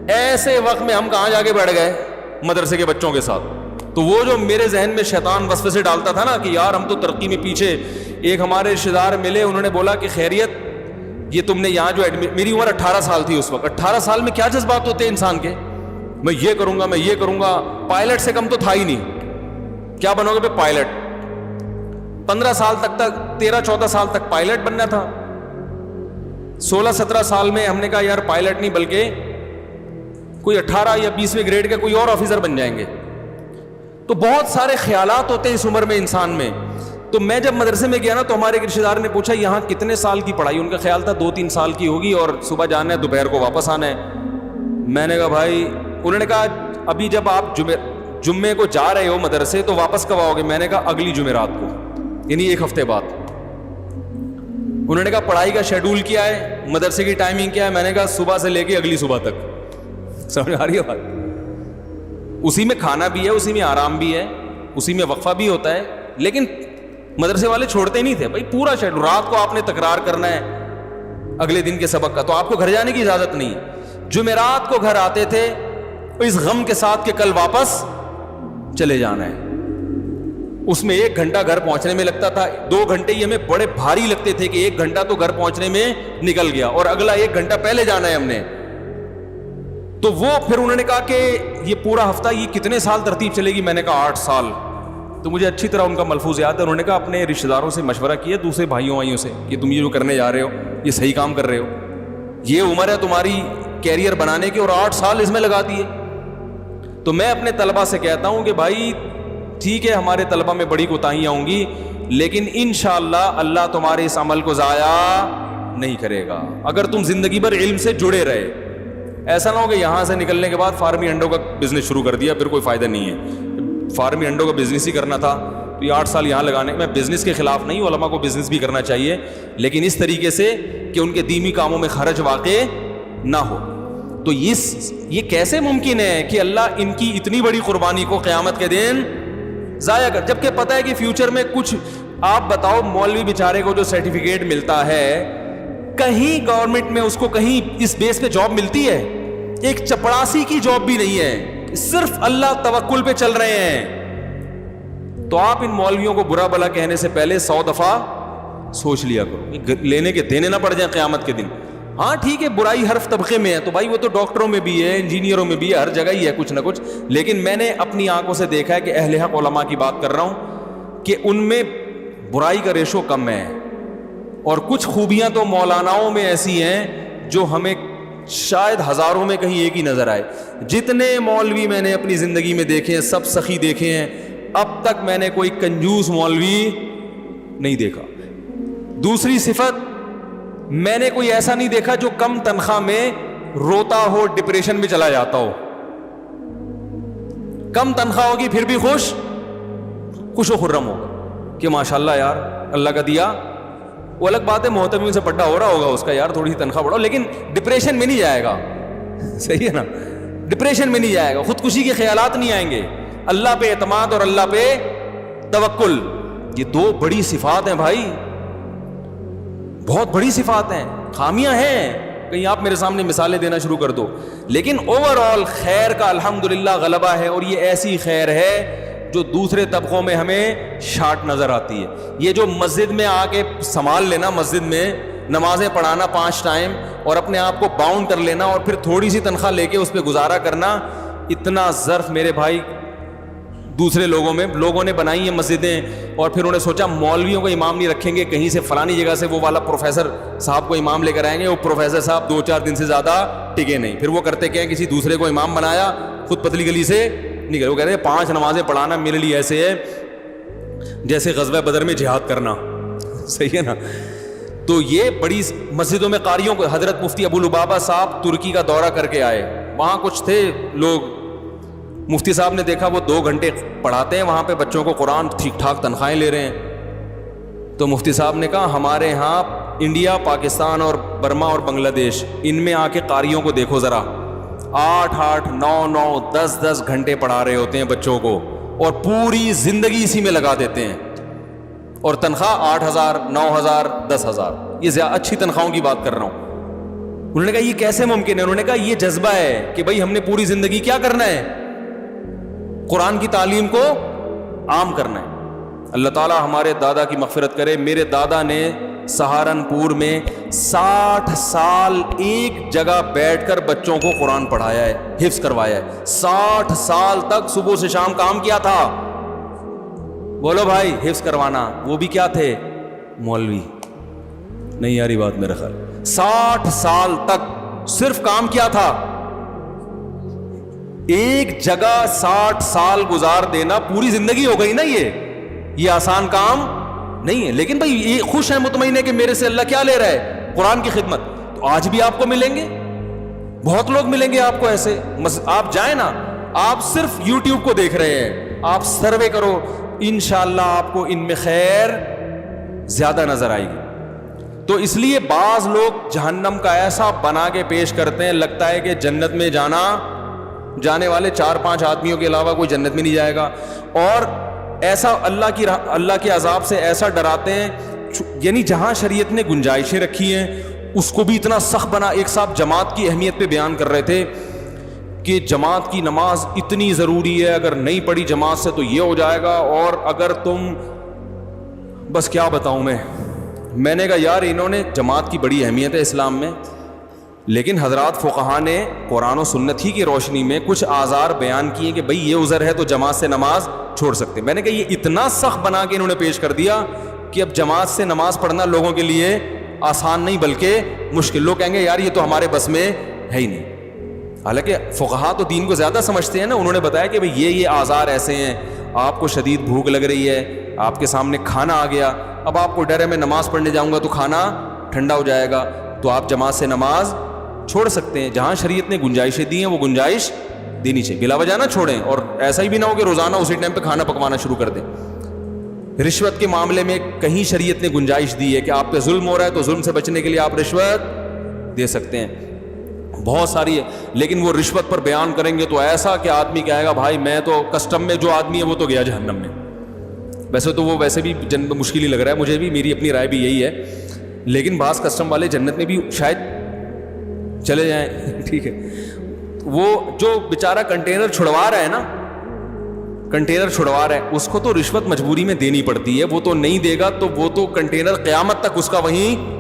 ایسے وقت میں ہم کہاں جا کے بیٹھ گئے مدرسے کے بچوں کے ساتھ. تو وہ جو میرے ذہن میں شیطان وسوسے ڈالتا تھا نا کہ یار ہم تو ترقی میں پیچھے. ایک ہمارے رشتے دار ملے, انہوں نے بولا کہ خیریت, یہ تم نے یہاں جو میری عمر 18 سال تھی اس وقت, 18 سال میں کیا جذبات ہوتے ہیں انسان کے, میں یہ کروں گا, میں یہ کروں گا. پائلٹ سے کم تو تھا ہی نہیں. کیا بنو گے پائلٹ؟ 15 سال تک 13-14 سال تک پائلٹ بننا تھا. 16-17 سال میں ہم نے کہا یار پائلٹ نہیں بلکہ کوئی 18 یا 20ویں گریڈ کا کوئی اور آفیسر بن جائیں گے. تو بہت سارے خیالات ہوتے ہیں اس عمر میں انسان میں. تو میں جب مدرسے میں گیا نا تو ہمارے ایک رشتے دار نے پوچھا یہاں کتنے سال کی پڑھائی؟ ان کا خیال تھا 2-3 سال کی ہوگی اور صبح جانا ہے دوپہر کو واپس آنا ہے. میں نے کہا بھائی, انہوں نے کہا ابھی جب آپ جمعے کو جا رہے ہو مدرسے تو واپس کب آؤ گے؟ میں نے کہا اگلی جمعرات کو, یعنی 1 ہفتے بعد. انہوں نے کہا پڑھائی کا شیڈول کیا ہے, مدرسے کی ٹائمنگ کیا ہے؟ میں نے کہا صبح سے لے کے اگلی صبح تک. سمجھ آ رہی ہے بات؟ اسی میں کھانا بھی ہے, اسی میں آرام بھی ہے, اسی میں وقفہ بھی ہوتا ہے. لیکن مدرسے والے چھوڑتے نہیں تھے بھائی, پورا شیڈول. رات کو آپ نے تکرار کرنا ہے اگلے دن کے سبق کا, تو آپ کو گھر جانے کی اجازت نہیں. جمعرات کو گھر آتے تھے اس غم کے ساتھ کہ کل واپس چلے جانا ہے. اس میں 1 گھنٹہ گھر پہنچنے میں لگتا تھا, 2 گھنٹے ہی ہمیں بڑے بھاری لگتے تھے کہ 1 گھنٹہ تو گھر پہنچنے میں نکل گیا اور اگلا 1 گھنٹہ پہلے جانا ہے ہم نے. تو وہ پھر انہوں نے کہا کہ یہ پورا ہفتہ یہ کتنے سال ترتیب چلے گی؟ میں نے کہا 8 سال. تو مجھے اچھی طرح ان کا ملفوظ یاد ہے. انہوں نے کہا اپنے رشتہ داروں سے مشورہ کیا, دوسرے بھائیوں بھائیوں سے, کہ تم یہ جو کرنے جا رہے ہو یہ صحیح کام کر رہے ہو, یہ عمر ہے تمہاری کیریئر بنانے کی اور 8 سال اس میں لگا دیے. تو میں اپنے طلبہ سے کہتا ہوں کہ بھائی ٹھیک ہے ہمارے طلبہ میں بڑی کوتاہیاں ہوں گی, لیکن انشاءاللہ اللہ تمہارے اس عمل کو ضائع نہیں کرے گا اگر تم زندگی بھر علم سے جڑے رہے. ایسا نہ ہو کہ یہاں سے نکلنے کے بعد فارمی انڈوں کا بزنس شروع کر دیا, پھر کوئی فائدہ نہیں ہے. فارمی انڈوں کا بزنس ہی کرنا تھا تو یہ 8 سال یہاں لگانے. میں بزنس کے خلاف نہیں, علماء کو بزنس بھی کرنا چاہیے, لیکن اس طریقے سے کہ ان کے دینی کاموں میں خرچ واقع نہ ہو. تو یہ کیسے ممکن ہے کہ اللہ ان کی اتنی بڑی قربانی کو قیامت کے دن ضائع کر, جبکہ پتہ ہے کہ فیوچر میں کچھ. آپ بتاؤ مولوی بیچارے کو جو سرٹیفکیٹ ملتا ہے کہیں گورنمنٹ میں اس کو کہیں اس بیس پہ جاب ملتی ہے؟ ایک چپڑاسی کی جاب بھی نہیں ہے, صرف اللہ توکل پہ چل رہے ہیں. تو آپ ان مولویوں کو برا بھلا کہنے سے پہلے 100 دفعہ سوچ لیا کرو, لینے کے دینے نہ پڑ جائیں قیامت کے دن. ہاں ٹھیک ہے برائی ہر طبقے میں ہے, تو بھائی وہ تو ڈاکٹروں میں بھی ہے, انجینئروں میں بھی ہے, ہر جگہ ہی ہے کچھ نہ کچھ. لیکن میں نے اپنی آنکھوں سے دیکھا ہے کہ اہل حق علماء کی بات کر رہا ہوں کہ ان میں برائی کا ریشو کم ہے, اور کچھ خوبیاں تو مولاناؤں میں ایسی ہیں جو ہمیں شاید ہزاروں میں کہیں ایک ہی نظر آئے. جتنے مولوی میں نے اپنی زندگی میں دیکھے ہیں سب سخی دیکھے ہیں, اب تک میں نے کوئی کنجوس مولوی نہیں دیکھا. دوسری صفت, میں نے کوئی ایسا نہیں دیکھا جو کم تنخواہ میں روتا ہو, ڈپریشن میں چلا جاتا ہو. کم تنخواہ ہوگی پھر بھی خوش و خرم ہوگا کہ ماشاءاللہ یار اللہ کا دیا. وہ الگ بات ہے محتمین سے پڈا ہو رہا ہوگا اس کا, یار تھوڑی سی تنخواہ بڑھاؤ, لیکن ڈپریشن میں نہیں جائے گا. صحیح ہے نا, ڈپریشن میں نہیں جائے گا, خودکشی کے خیالات نہیں آئیں گے. اللہ پہ اعتماد اور اللہ پہ توکل, یہ 2 بڑی صفات ہیں بھائی, بہت بڑی صفات ہیں. خامیاں ہیں کہیں آپ میرے سامنے مثالیں دینا شروع کر دو, لیکن اوور آل خیر کا الحمدللہ غلبہ ہے. اور یہ ایسی خیر ہے جو دوسرے طبقوں میں ہمیں شاٹ نظر آتی ہے. یہ جو مسجد میں آ کے سنبھال لینا, مسجد میں نمازیں پڑھانا 5 ٹائم اور اپنے آپ کو باؤنڈ کر لینا اور پھر تھوڑی سی تنخواہ لے کے اس پہ گزارا کرنا, اتنا ظرف میرے بھائی دوسرے لوگوں نے بنائی ہیں مسجدیں. اور پھر انہوں نے سوچا مولویوں کو امام نہیں رکھیں گے, کہیں سے فلانی جگہ سے وہ والا پروفیسر صاحب کو امام لے کر آئیں گے. وہ پروفیسر صاحب 2-4 دن سے زیادہ ٹکے نہیں, پھر وہ کرتے کیا, کسی دوسرے کو امام بنایا, خود پتلی گلی سے نکلے. وہ کہہ رہے ہیں 5 نمازیں پڑھانا میرے لیے ایسے ہے جیسے غزوہ بدر میں جہاد کرنا. صحیح ہے نا. تو یہ بڑی مسجدوں میں قاریوں کو, حضرت مفتی ابو لبابہ صاحب ترکی کا دورہ کر کے آئے, وہاں کچھ تھے لوگ, مفتی صاحب نے دیکھا وہ 2 گھنٹے پڑھاتے ہیں وہاں پہ بچوں کو قرآن, ٹھیک ٹھاک تنخواہیں لے رہے ہیں. تو مفتی صاحب نے کہا ہمارے ہاں انڈیا, پاکستان اور برما اور بنگلہ دیش, ان میں آ کے قاریوں کو دیکھو ذرا, 8-8, 9-9, 10-10 گھنٹے پڑھا رہے ہوتے ہیں بچوں کو اور پوری زندگی اسی میں لگا دیتے ہیں, اور تنخواہ 8,000, 9,000, 10,000. یہ اچھی تنخواہوں کی بات کر رہا ہوں. انہوں نے کہا یہ کیسے ممکن ہے؟ انہوں نے کہا یہ جذبہ ہے کہ بھائی ہم نے پوری زندگی کیا کرنا ہے, قرآن کی تعلیم کو عام کرنا ہے. اللہ تعالیٰ ہمارے دادا کی مغفرت کرے. میرے دادا نے سہارنپور میں 60 سال ایک جگہ بیٹھ کر بچوں کو قرآن پڑھایا ہے, حفظ کروایا ہے. 60 سال تک صبح سے شام کام کیا تھا. بولو بھائی, حفظ کروانا. وہ بھی کیا تھے, مولوی. نہیں یاری بات میرا خیال, 60 سال تک صرف کام کیا تھا, ایک جگہ 60 سال گزار دینا پوری زندگی ہو گئی نا. یہ آسان کام نہیں ہے. لیکن بھائی یہ خوش ہے, مطمئن ہے کہ میرے سے اللہ کیا لے رہا ہے, قرآن کی خدمت. تو آج بھی آپ کو ملیں گے, بہت لوگ ملیں گے آپ کو ایسے. آپ جائیں نا, آپ صرف یوٹیوب کو دیکھ رہے ہیں, آپ سروے کرو, انشاءاللہ آپ کو ان میں خیر زیادہ نظر آئے گی. تو اس لیے بعض لوگ جہنم کا ایسا بنا کے پیش کرتے ہیں, لگتا ہے کہ جنت میں جانے والے 4-5 آدمیوں کے علاوہ کوئی جنت میں نہیں جائے گا. اور ایسا اللہ کے عذاب سے ایسا ڈراتے ہیں, یعنی جہاں شریعت نے گنجائشیں رکھی ہیں اس کو بھی اتنا سخت بنا. ایک صاحب جماعت کی اہمیت پہ بیان کر رہے تھے کہ جماعت کی نماز اتنی ضروری ہے, اگر نہیں پڑھی جماعت سے تو یہ ہو جائے گا. اور اگر تم, بس کیا بتاؤں میں نے کہا یار انہوں نے, جماعت کی بڑی اہمیت ہے اسلام میں, لیکن حضرات فقہا نے قرآن و سنت ہی کی روشنی میں کچھ آزار بیان کیے کہ بھئی یہ عذر ہے تو جماعت سے نماز چھوڑ سکتے. میں نے کہا یہ اتنا سخت بنا کے انہوں نے پیش کر دیا کہ اب جماعت سے نماز پڑھنا لوگوں کے لیے آسان نہیں بلکہ مشکل. لوگ کہیں گے یار یہ تو ہمارے بس میں ہے ہی نہیں. حالانکہ فقہا تو دین کو زیادہ سمجھتے ہیں نا. انہوں نے بتایا کہ بھئی یہ آزار ایسے ہیں, آپ کو شدید بھوک لگ رہی ہے, آپ کے سامنے کھانا آ گیا, اب آپ کو ڈر ہے میں نماز پڑھنے جاؤں گا تو کھانا ٹھنڈا ہو جائے گا, تو آپ جماعت سے نماز چھوڑ سکتے ہیں. جہاں شریعت نے گنجائشیں دی ہیں وہ گنجائش دینی چاہیے, بلا وجہ نہ چھوڑیں. اور ایسا ہی بھی نہ ہو کہ روزانہ اسی ٹائم پہ کھانا پکوانا شروع کر دیں. رشوت کے معاملے میں کہیں شریعت نے گنجائش دی ہے کہ آپ پہ ظلم ہو رہا ہے تو ظلم سے بچنے کے لیے آپ رشوت دے سکتے ہیں, بہت ساری ہے. لیکن وہ رشوت پر بیان کریں گے تو ایسا کہ آدمی کہے گا بھائی میں تو کسٹم میں جو آدمی ہے وہ تو گیا جہنم میں. ویسے تو وہ ویسے بھی جنت مشکل ہی لگ رہا ہے مجھے بھی, میری اپنی رائے بھی یہی ہے, لیکن بعض کسٹم والے جنت میں بھی شاید چلے جائیں. ٹھیک ہے, وہ جو بیچارہ کنٹینر چھڑوا رہا ہے نا, کنٹینر چھڑوا رہا ہے, اس کو تو رشوت مجبوری میں دینی پڑتی ہے. وہ تو نہیں دے گا تو وہ تو کنٹینر قیامت تک اس کا وہیں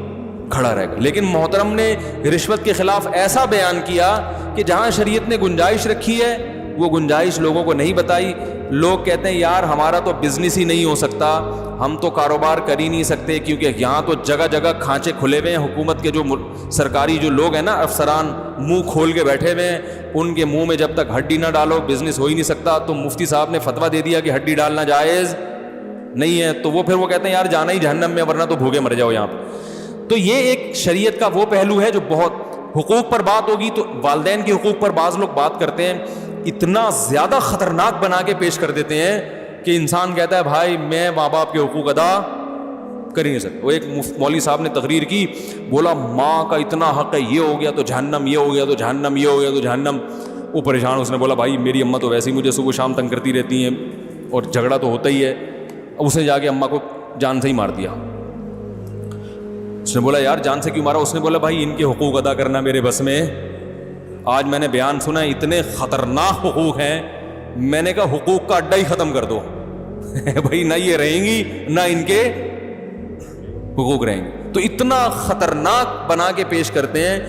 کھڑا رہے گا. لیکن محترم نے رشوت کے خلاف ایسا بیان کیا کہ جہاں شریعت نے گنجائش رکھی ہے وہ گنجائش لوگوں کو نہیں بتائی. لوگ کہتے ہیں یار ہمارا تو بزنس ہی نہیں ہو سکتا, ہم تو کاروبار کر ہی نہیں سکتے کیونکہ یہاں تو جگہ جگہ کھانچے کھلے ہوئے ہیں. حکومت کے جو سرکاری جو لوگ ہیں نا, افسران منہ کھول کے بیٹھے ہوئے ہیں, ان کے منہ میں جب تک ہڈی نہ ڈالو بزنس ہو ہی نہیں سکتا. تو مفتی صاحب نے فتویٰ دے دیا کہ ہڈی ڈالنا جائز نہیں ہے, تو وہ پھر وہ کہتے ہیں یار جانا ہی جہنم میں ورنہ تو بھوکے مر جاؤ یہاں پہ. تو یہ ایک شریعت کا وہ پہلو ہے جو بہت, حقوق پر بات ہوگی تو والدین کے حقوق پر بعض لوگ بات کرتے ہیں, اتنا زیادہ خطرناک بنا کے پیش کر دیتے ہیں کہ انسان کہتا ہے بھائی میں ماں باپ کے حقوق ادا کر ہی نہیں سکتا. وہ ایک مولوی صاحب نے تقریر کی, بولا ماں کا اتنا حق ہے, یہ ہو گیا تو جہنم, یہ ہو گیا تو جہنم, یہ ہو گیا تو جہنم. وہ پریشان, اس نے بولا بھائی میری اماں تو ویسے ہی مجھے صبح شام تنگ کرتی رہتی ہیں اور جھگڑا تو ہوتا ہی ہے. اب اس نے جا کے اماں کو جان سے ہی مار دیا. اس نے بولا یار جان سے کیوں مارا؟ اس نے بولا بھائی ان کے حقوق ادا کرنا میرے بس میں. آج میں نے بیان سنا ہے اتنے خطرناک حقوق ہیں, میں نے کہا حقوق کا اڈا ہی ختم کر دو بھائی, نہ یہ رہیں گی نہ ان کے حقوق رہیں گے. تو اتنا خطرناک بنا کے پیش کرتے ہیں.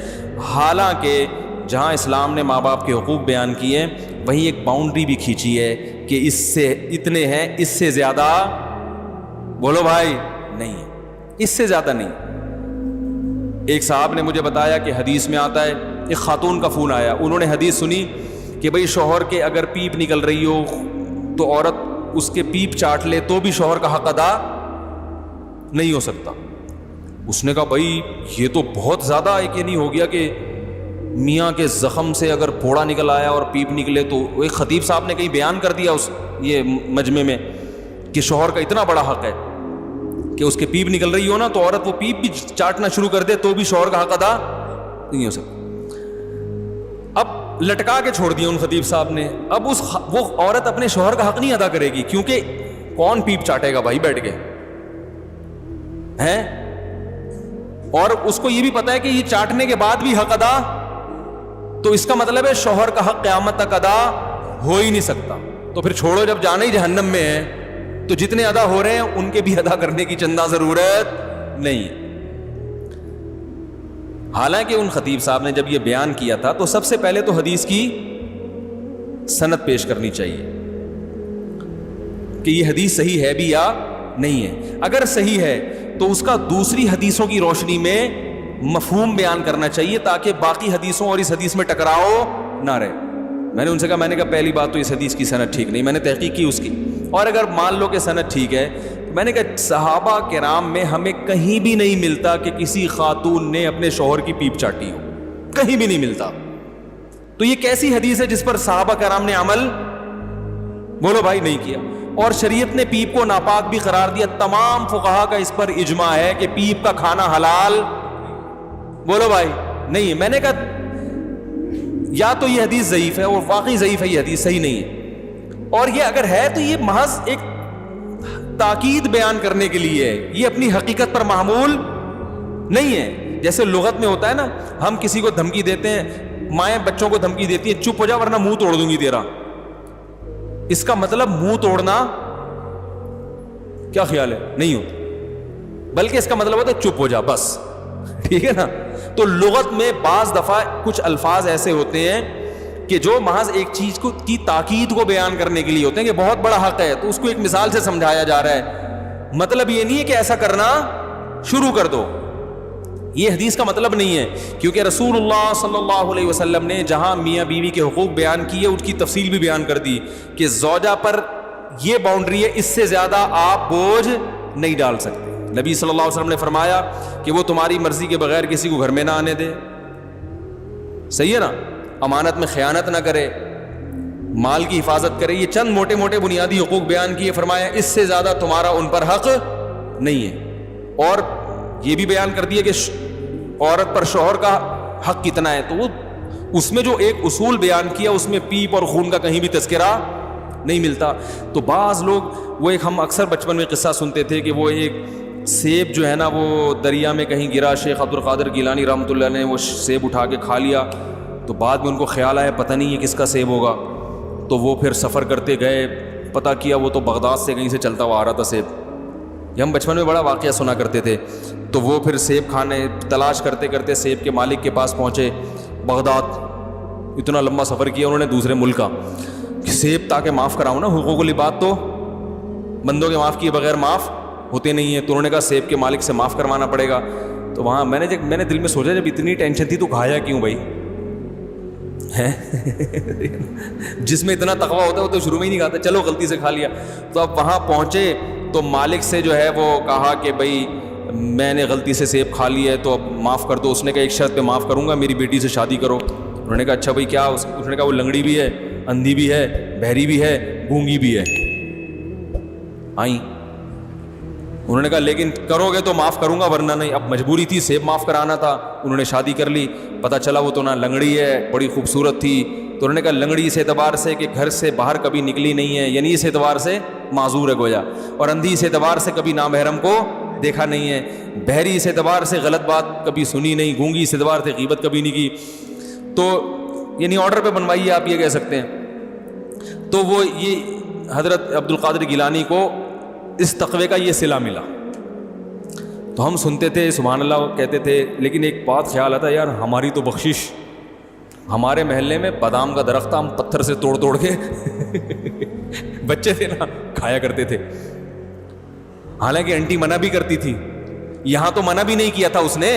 حالانکہ جہاں اسلام نے ماں باپ کے حقوق بیان کیے ہیں وہیں ایک باؤنڈری بھی کھینچی ہے کہ اس سے اتنے ہیں, اس سے زیادہ بولو بھائی نہیں, اس سے زیادہ نہیں. ایک صاحب نے مجھے بتایا کہ حدیث میں آتا ہے, ایک خاتون کا فون آیا, انہوں نے حدیث سنی کہ بھئی شوہر کے اگر پیپ نکل رہی ہو تو عورت اس کے پیپ چاٹ لے تو بھی شوہر کا حق ادا نہیں ہو سکتا. اس نے کہا بھئی یہ تو بہت زیادہ ایک یہ نہیں ہو گیا کہ میاں کے زخم سے اگر پھوڑا نکل آیا اور پیپ نکلے تو. ایک خطیب صاحب نے کہیں بیان کر دیا اس یہ مجمع میں کہ شوہر کا اتنا بڑا حق ہے کہ اس کے پیپ نکل رہی ہو نا تو عورت وہ پیپ بھی چاٹنا شروع کر دے تو بھی شوہر کا حق ادا نہیں ہو سکتا. اب لٹکا کے چھوڑ دیا ان خطیب صاحب نے. اب وہ عورت اپنے شوہر کا حق نہیں ادا کرے گی کیونکہ کون پیپ چاٹے گا بھائی بیٹھ کے ہیں, اور اس کو یہ بھی پتا ہے کہ یہ چاٹنے کے بعد بھی حق ادا, تو اس کا مطلب ہے شوہر کا حق قیامت تک ادا ہو ہی نہیں سکتا. تو پھر چھوڑو, جب جانا ہی جہنم میں ہے تو جتنے ادا ہو رہے ہیں ان کے بھی ادا کرنے کی چندہ ضرورت نہیں ہے. حالانکہ ان خطیب صاحب نے جب یہ بیان کیا تھا تو سب سے پہلے تو حدیث کی سند پیش کرنی چاہیے کہ یہ حدیث صحیح ہے بھی یا نہیں ہے. اگر صحیح ہے تو اس کا دوسری حدیثوں کی روشنی میں مفہوم بیان کرنا چاہیے تاکہ باقی حدیثوں اور اس حدیث میں ٹکراؤ نہ رہے. میں نے ان سے کہا, میں نے کہا پہلی بات تو اس حدیث کی سند ٹھیک نہیں, میں نے تحقیق کی اس کی, اور اگر مان لو کہ سند ٹھیک ہے تو میں نے کہا صحابہ کرام میں ہمیں کہیں بھی نہیں ملتا کہ کسی خاتون نے اپنے شوہر کی پیپ چاٹی ہو, کہیں بھی نہیں ملتا. تو یہ کیسی حدیث ہے جس پر صحابہ کرام نے عمل, بولو بھائی, نہیں کیا؟ اور شریعت نے پیپ کو ناپاک بھی قرار دیا. تمام فقہا کا اس پر اجماع ہے کہ پیپ کا کھانا حلال, بولو بھائی, نہیں ہے. میں نے کہا یا تو یہ حدیث ضعیف ہے, اور واقعی ضعیف ہے, یہ حدیث صحیح نہیں ہے, اور یہ اگر ہے تو یہ محض ایک تاکید بیان کرنے کے لیے ہے, یہ اپنی حقیقت پر معمول نہیں ہے. جیسے لغت میں ہوتا ہے نا, ہم کسی کو دھمکی دیتے ہیں, مائیں بچوں کو دھمکی دیتی ہیں چپ ہو جا ورنہ منہ توڑ دوں گی تیرا. اس کا مطلب منہ توڑنا کیا خیال ہے نہیں ہوتا, بلکہ اس کا مطلب ہوتا ہے چپ ہو جا بس, ٹھیک ہے نا. تو لغت میں بعض دفعہ کچھ الفاظ ایسے ہوتے ہیں کہ جو محض ایک چیز کو کی تاکید کو بیان کرنے کے لیے ہوتے ہیں کہ بہت بڑا حق ہے, تو اس کو ایک مثال سے سمجھایا جا رہا ہے. مطلب یہ نہیں ہے کہ ایسا کرنا شروع کر دو, یہ حدیث کا مطلب نہیں ہے, کیونکہ رسول اللہ صلی اللہ علیہ وسلم نے جہاں میاں بیوی کے حقوق بیان کیے ان کی تفصیل بھی بیان کر دی کہ زوجہ پر یہ باؤنڈری ہے, اس سے زیادہ آپ بوجھ نہیں ڈال سکتے. نبی صلی اللہ علیہ وسلم نے فرمایا کہ وہ تمہاری مرضی کے بغیر کسی کو گھر میں نہ آنے دے, صحیح ہے نا, امانت میں خیانت نہ کرے, مال کی حفاظت کرے. یہ چند موٹے موٹے بنیادی حقوق بیان کیے, فرمایا اس سے زیادہ تمہارا ان پر حق نہیں ہے. اور یہ بھی بیان کر دیا کہ عورت پر شوہر کا حق کتنا ہے, تو وہ اس میں جو ایک اصول بیان کیا اس میں پیپ اور خون کا کہیں بھی تذکرہ نہیں ملتا. تو بعض لوگ وہ ایک, ہم اکثر بچپن میں قصہ سنتے تھے کہ وہ ایک سیب جو ہے نا وہ دریا میں کہیں گرا, شیخ عبد القادر گیلانی رحمۃ اللہ نے وہ سیب اٹھا کے کھا لیا, تو بعد میں ان کو خیال آیا پتہ نہیں یہ کس کا سیب ہوگا, تو وہ پھر سفر کرتے گئے, پتہ کیا وہ تو بغداد سے کہیں سے چلتا ہوا آ رہا تھا سیب. یہ ہم بچپن میں بڑا واقعہ سنا کرتے تھے. تو وہ پھر سیب کھانے تلاش کرتے کرتے سیب کے مالک کے پاس پہنچے بغداد, اتنا لمبا سفر کیا انہوں نے دوسرے ملک کا, سیب تاکہ معاف کراؤں نا, حقوق العباد تو بندوں کے معاف کیے بغیر معاف ہوتے نہیں ہیں. تو انہوں نے کہا سیب کے مالک سے معاف کروانا پڑے گا. تو وہاں میں نے دل میں سوچا جب اتنی ٹینشن تھی تو کھایا کیوں بھائی, جس میں اتنا تقویٰ ہوتا ہے وہ تو شروع میں ہی نہیں کھاتا, چلو غلطی سے کھا لیا. تو اب وہاں پہنچے تو مالک سے جو ہے وہ کہا کہ بھائی میں نے غلطی سے سیب کھا لی ہے تو اب معاف کر دو. اس نے کہا ایک شرط پہ معاف کروں گا, میری بیٹی سے شادی کرو. انہوں نے کہا اچھا بھائی کیا؟ اس نے کہا وہ لنگڑی بھی ہے, اندھی بھی ہے, بہری بھی ہے, گونگی بھی ہے. آئیں, انہوں نے کہا لیکن کرو گے تو معاف کروں گا ورنہ نہیں. اب مجبوری تھی, سیب معاف کرانا تھا. انہوں نے شادی کر لی, پتہ چلا وہ تو نہ لنگڑی ہے, بڑی خوبصورت تھی. تو انہوں نے کہا لنگڑی اس اعتبار سے کہ گھر سے باہر کبھی نکلی نہیں ہے, یعنی اس اعتبار سے معذور ہے گویا, اور اندھی اس اعتبار سے کبھی نامحرم کو دیکھا نہیں ہے, بہری اس اعتبار سے غلط بات کبھی سنی نہیں, گونگی اس اعتبار سے غیبت کبھی نہیں کی. تو یعنی آرڈر پہ بنوائیے آپ یہ کہہ سکتے ہیں. تو وہ یہ حضرت عبد القادر گیلانی کو اس تقوی کا یہ صلہ ملا. تو ہم سنتے تھے سبحان اللہ کہتے تھے, لیکن ایک بات خیال آتا یار ہماری تو بخشش, ہمارے محلے میں بادام کا درخت تھا, ہم پتھر سے توڑ توڑ کے بچے تھے نا کھایا کرتے تھے. حالانکہ انٹی منع بھی کرتی تھی, یہاں تو منع بھی نہیں کیا تھا اس نے.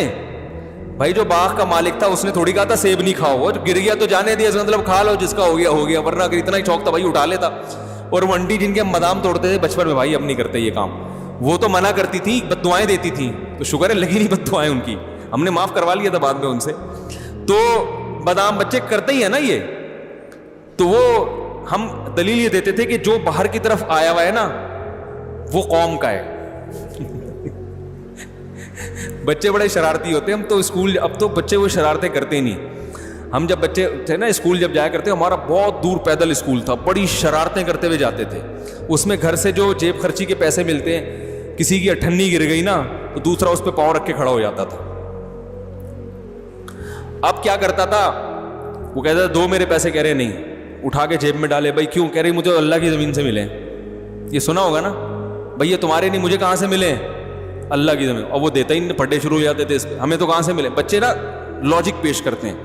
بھائی جو باغ کا مالک تھا اس نے تھوڑی کہا تھا سیب نہیں کھاؤ, وہ گر گیا تو جانے دیا, اس مطلب کھا لو, جس کا ہو گیا ہو گیا, ورنہ اگر اتنا ہی شوق تھا بھائی اٹھا لیتا. اور وہ انٹی جن کے ہم بادام توڑتے تھے بچپن میں, بھائی اب نہیں کرتے یہ کام, وہ تو منع کرتی تھی, بد دعائیں دیتی تھیں. تو شکر ہے لگی نہیں بد دعائیں ان کی, ہم نے معاف کروا لیا تھا بعد میں ان سے. تو بادام بچے کرتے ہی ہیں نا یہ, تو وہ ہم دلیل یہ دیتے تھے کہ جو باہر کی طرف آیا ہوا ہے نا وہ قوم کا ہے. بچے بڑے شرارتی ہوتے ہیں. ہم تو اسکول, اب تو بچے وہ شرارتیں کرتے نہیں. ہم جب بچے تھے نا اسکول جب جایا کرتے, ہمارا بہت دور پیدل اسکول تھا, بڑی شرارتیں کرتے ہوئے جاتے تھے. اس میں گھر سے جو جیب خرچی کے پیسے ملتے ہیں, کسی کی اٹھنی گر گئی نا تو دوسرا اس پہ پاؤں رکھ کے کھڑا ہو جاتا تھا. اب کیا کرتا تھا, وہ کہتا تھا دو میرے پیسے, کہہ رہے نہیں, اٹھا کے جیب میں ڈالے. بھائی کیوں؟ کہہ رہی مجھے اللہ کی زمین سے ملے. یہ سنا ہوگا نا, بھائی یہ تمہارے نہیں, مجھے کہاں سے ملے؟ اللہ کی زمین. اور وہ دیتا ہی نہیں, پھٹے شروع ہو جاتے تھے اس پہ, ہمیں تو کہاں سے ملے. بچے نا لاجک پیش کرتے ہیں.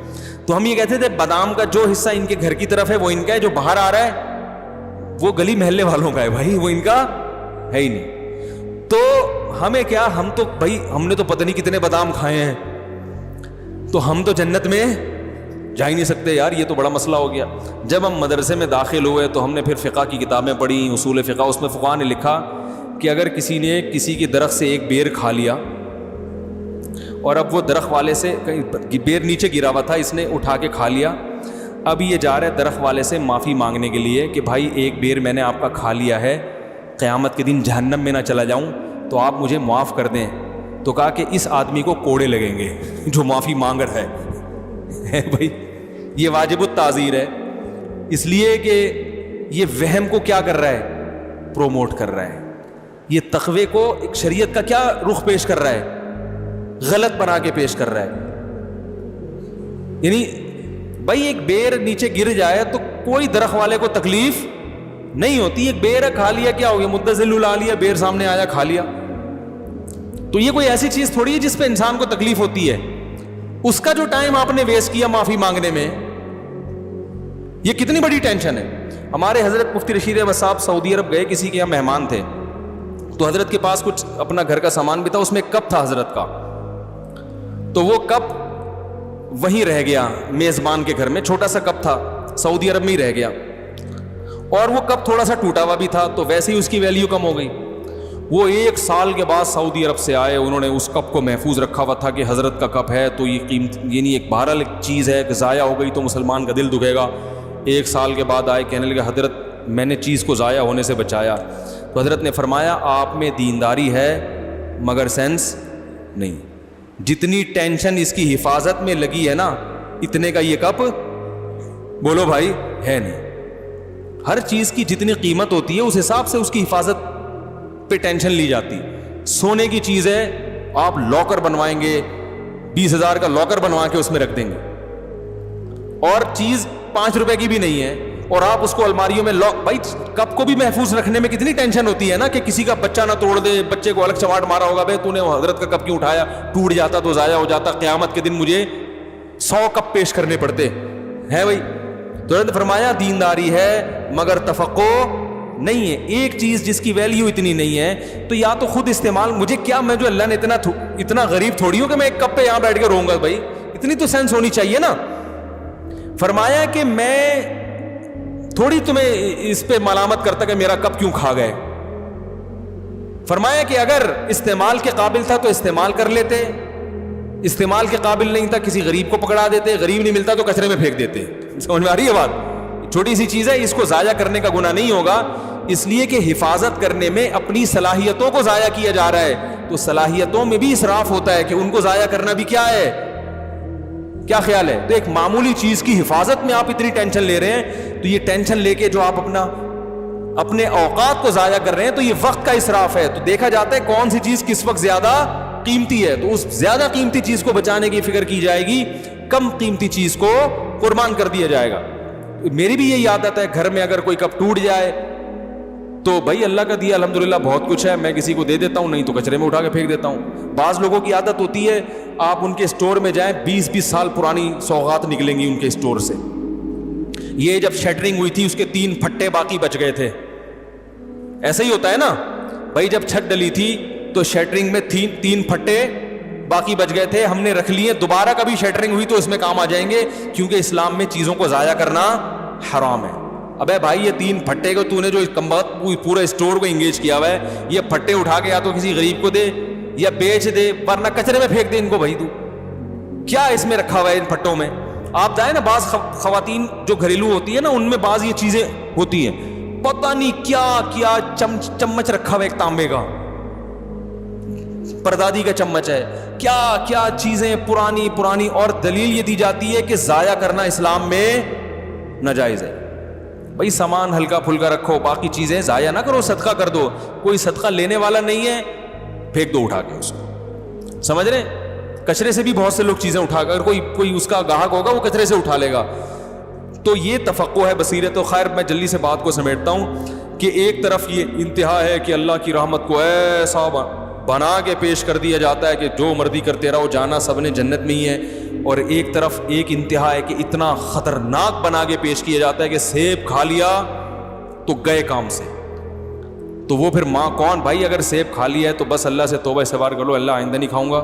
تو ہم یہ کہتے تھے بادام کا جو حصہ ان کے گھر کی طرف ہے وہ ان کا ہے, جو باہر آ رہا ہے وہ گلی محلے والوں کا ہے, بھائی وہ ان کا ہے ہی نہیں. تو ہمیں کیا, ہم تو بھائی ہم نے تو پتہ نہیں کتنے بادام کھائے ہیں, تو ہم تو جنت میں جا ہی نہیں سکتے یار, یہ تو بڑا مسئلہ ہو گیا. جب ہم مدرسے میں داخل ہوئے تو ہم نے پھر فقہ کی کتابیں پڑھی, اصول فقہ. اس میں فقہ نے لکھا کہ اگر کسی نے کسی کے درخت سے ایک بیر کھا لیا اور اب وہ درخت والے سے بیر نیچے گرا ہوا تھا, اس نے اٹھا کے کھا لیا, اب یہ جا رہا ہے درخت والے سے معافی مانگنے کے لیے کہ بھائی ایک بیر میں نے آپ کا کھا لیا ہے, قیامت کے دن جہنم میں نہ چلا جاؤں تو آپ مجھے معاف کر دیں. تو کہا کہ اس آدمی کو کوڑے لگیں گے جو معافی مانگ رہا ہے بھائی. یہ واجب التعزیر ہے, اس لیے کہ یہ وہم کو کیا کر رہا ہے, پروموٹ کر رہا ہے. یہ تقوی کو ایک شریعت کا کیا رخ پیش کر رہا ہے, غلط بنا کے پیش کر رہا ہے. یعنی بھائی ایک بیر نیچے گر جائے تو کوئی درخت والے کو تکلیف نہیں ہوتی. ایک بیر ہے, کھا لیا کیا ہو گیا, مدذل الا لیا, بیر سامنے آیا کھا لیا. تو یہ کوئی ایسی چیز تھوڑی ہے جس پہ انسان کو تکلیف ہوتی ہے. اس کا جو ٹائم آپ نے ویسٹ کیا معافی مانگنے میں, یہ کتنی بڑی ٹینشن ہے. ہمارے حضرت مفتی رشید احمد صاحب سعودی عرب گئے, کسی کے یہاں مہمان تھے, تو حضرت کے پاس کچھ اپنا گھر کا سامان بھی تھا, اس میں ایک کپ تھا حضرت کا. تو وہ کپ وہیں رہ گیا میزبان کے گھر میں, چھوٹا سا کپ تھا, سعودی عرب میں ہی رہ گیا. اور وہ کپ تھوڑا سا ٹوٹا ہوا بھی تھا, تو ویسے ہی اس کی ویلیو کم ہو گئی. وہ 1 سال کے بعد سعودی عرب سے آئے, انہوں نے اس کپ کو محفوظ رکھا ہوا تھا کہ حضرت کا کپ ہے تو یہ قیمت, یعنی ایک بہرحال ایک چیز ہے کہ ضائع ہو گئی تو مسلمان کا دل دکھے گا. 1 سال کے بعد آئے, کہنے لگے حضرت میں نے چیز کو ضائع ہونے سے بچایا. تو حضرت نے فرمایا آپ میں دینداری ہے مگر سینس نہیں. جتنی ٹینشن اس کی حفاظت میں لگی ہے نا, اتنے کا یہ کپ بولو بھائی ہے نہیں. ہر چیز کی جتنی قیمت ہوتی ہے اس حساب سے اس کی حفاظت پہ ٹینشن لی جاتی. سونے کی چیز ہے, آپ لاکر بنوائیں گے, 20,000 کا لاکر بنوا کے اس میں رکھ دیں گے, اور چیز 5 روپے کی بھی نہیں ہے اور آپ اس کو الماریوں میں لاک. بھائی کپ کو بھی محفوظ رکھنے میں کتنی ٹینشن ہوتی ہے نا, کہ کسی کا بچہ نہ توڑ دے, بچے کو الگ چواٹ مارا ہوگا, بھائی تو نے حضرت کا کپ کیوں اٹھایا, ٹوٹ جاتا تو ضائع ہو جاتا, قیامت کے دن مجھے 100 کپ پیش کرنے پڑتے ہیں بھائی. تو حضرت نے فرمایا دینداری ہے مگر تفقع نہیں ہے. ایک چیز جس کی ویلیو اتنی نہیں ہے تو یا تو خود استعمال, مجھے کیا, میں جو اللہ نے اتنا غریب تھوڑی ہوں کہ میں ایک کپ پہ یہاں بیٹھ کے رہوں گا. بھائی اتنی تو سینس ہونی چاہیے نا. فرمایا کہ میں تھوڑی تمہیں اس پہ ملامت کرتا کہ میرا کپ کیوں کھا گئے. فرمایا کہ اگر استعمال کے قابل تھا تو استعمال کر لیتے, استعمال کے قابل نہیں تھا کسی غریب کو پکڑا دیتے, غریب نہیں ملتا تو کچرے میں پھینک دیتے. سمجھ میں آ رہی ہے بات؟ چھوٹی سی چیز ہے, اس کو ضائع کرنے کا گناہ نہیں ہوگا, اس لیے کہ حفاظت کرنے میں اپنی صلاحیتوں کو ضائع کیا جا رہا ہے. تو صلاحیتوں میں بھی اسراف ہوتا ہے کہ ان کو ضائع کرنا بھی کیا ہے, کیا خیال ہے؟ تو ایک معمولی چیز کی حفاظت میں آپ اتنی ٹینشن لے رہے ہیں, تو یہ ٹینشن لے کے جو آپ اپنے اوقات کو ضائع کر رہے ہیں تو یہ وقت کا اسراف ہے. تو دیکھا جاتا ہے کون سی چیز کس وقت زیادہ قیمتی ہے, تو اس زیادہ قیمتی چیز کو بچانے کی فکر کی جائے گی, کم قیمتی چیز کو قربان کر دیا جائے گا. میری بھی یہی عادت ہے, گھر میں اگر کوئی کپ ٹوٹ جائے تو بھائی اللہ کا دیا الحمدللہ بہت کچھ ہے, میں کسی کو دے دیتا ہوں, نہیں تو کچرے میں اٹھا کے پھینک دیتا ہوں. بعض لوگوں کی عادت ہوتی ہے, آپ ان کے اسٹور میں جائیں, 20-20 سال پرانی سوغات نکلیں گی ان کے اسٹور سے. یہ جب شٹرنگ ہوئی تھی اس کے 3 پھٹے باقی بچ گئے تھے. ایسا ہی ہوتا ہے نا بھائی, جب چھت ڈلی تھی تو شٹرنگ میں 3 پھٹے باقی بچ گئے تھے, ہم نے رکھ لیے, دوبارہ کبھی شٹرنگ ہوئی تو اس میں کام آ جائیں گے, کیونکہ اسلام میں چیزوں کو ضائع کرنا حرام ہے. ابے بھائی یہ 3 پھٹے کو تو نے جو پورے اسٹور کو انگیج کیا ہوا ہے, یہ پھٹے اٹھا کے یا تو کسی غریب کو دے یا بیچ دے, ورنہ کچرے میں پھینک دے ان کو. بھائی تو کیا اس میں رکھا ہوا ہے ان پھٹوں میں؟ آپ جائیں نا, بعض خواتین جو گھریلو ہوتی ہے نا, ان میں بعض یہ چیزیں ہوتی ہیں, پتہ نہیں کیا کیا چمچ رکھا ہوا ایک تانبے کا, پردادی کا چمچ ہے, کیا کیا چیزیں پرانی, اور دلیل یہ دی جاتی ہے کہ ضائع کرنا اسلام میں ناجائز ہے. بھائی سامان ہلکا پھلکا رکھو, باقی چیزیں ضائع نہ کرو, صدقہ کر دو. کوئی صدقہ لینے والا نہیں ہے, پھینک دو اٹھا کے اس کو. سمجھ رہے؟ کچرے سے بھی بہت سے لوگ چیزیں اٹھا کر, کوئی اس کا گاہک ہوگا وہ کچرے سے اٹھا لے گا. تو یہ تفقع ہے, بصیرت. تو خیر میں جلدی سے بات کو سمیٹتا ہوں کہ ایک طرف یہ انتہا ہے کہ اللہ کی رحمت کو ایسا بنا کے پیش کر دیا جاتا ہے کہ جو مرضی کرتے رہو, جانا سب نے جنت میں ہی ہے. اور ایک طرف ایک انتہا ہے کہ اتنا خطرناک بنا کے پیش کیا جاتا ہے کہ سیب کھا لیا تو گئے کام سے. تو وہ پھر ماں کون بھائی, اگر سیب کھا لیا ہے تو بس اللہ سے توبہ استغفار کر لو, اللہ آئندہ نہیں کھاؤں گا,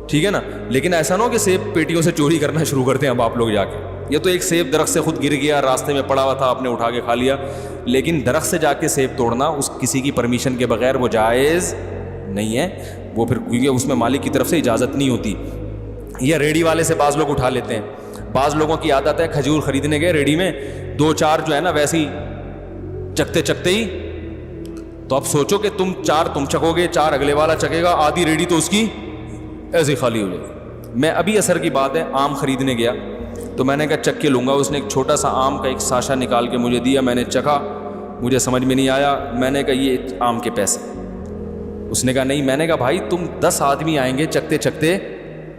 ٹھیک ہے نا. لیکن ایسا نہ ہو کہ سیب پیٹیوں سے چوری کرنا شروع کرتے ہیں اب آپ لوگ جا کے. یہ تو ایک سیب درخت سے خود گر گیا, راستے میں پڑا ہوا تھا, آپ نے اٹھا کے کھا لیا, لیکن درخت سے جا کے سیب توڑنا اس کسی کی پرمیشن کے بغیر وہ جائز نہیں ہے. وہ پھر کیونکہ اس میں مالک کی طرف سے اجازت نہیں ہوتی. یا ریڑھی والے سے بعض لوگ اٹھا لیتے ہیں. بعض لوگوں کی عادت ہے کھجور خریدنے گئے ریڑھی میں, 2-4 جو ہے نا ویسے ہی چکتے چکتے ہی, تو اب سوچو کہ تم 4 تم چکو گے, 4 اگلے والا چکے گا, آدھی ریڑھی تو اس کی ایسے خالی ہو جائے گی. میں ابھی عصر کی بات ہے آم خریدنے گیا تو میں نے کہا چک کے لوں گا. اس نے ایک چھوٹا سا آم کا ایک ساشا نکال کے مجھے دیا, میں نے چکھا, مجھے سمجھ میں نہیں آیا. میں نے کہا یہ آم کے پیسے. اس نے کہا نہیں. میں نے کہا بھائی تم 10 آدمی آئیں گے چکتے چکتے,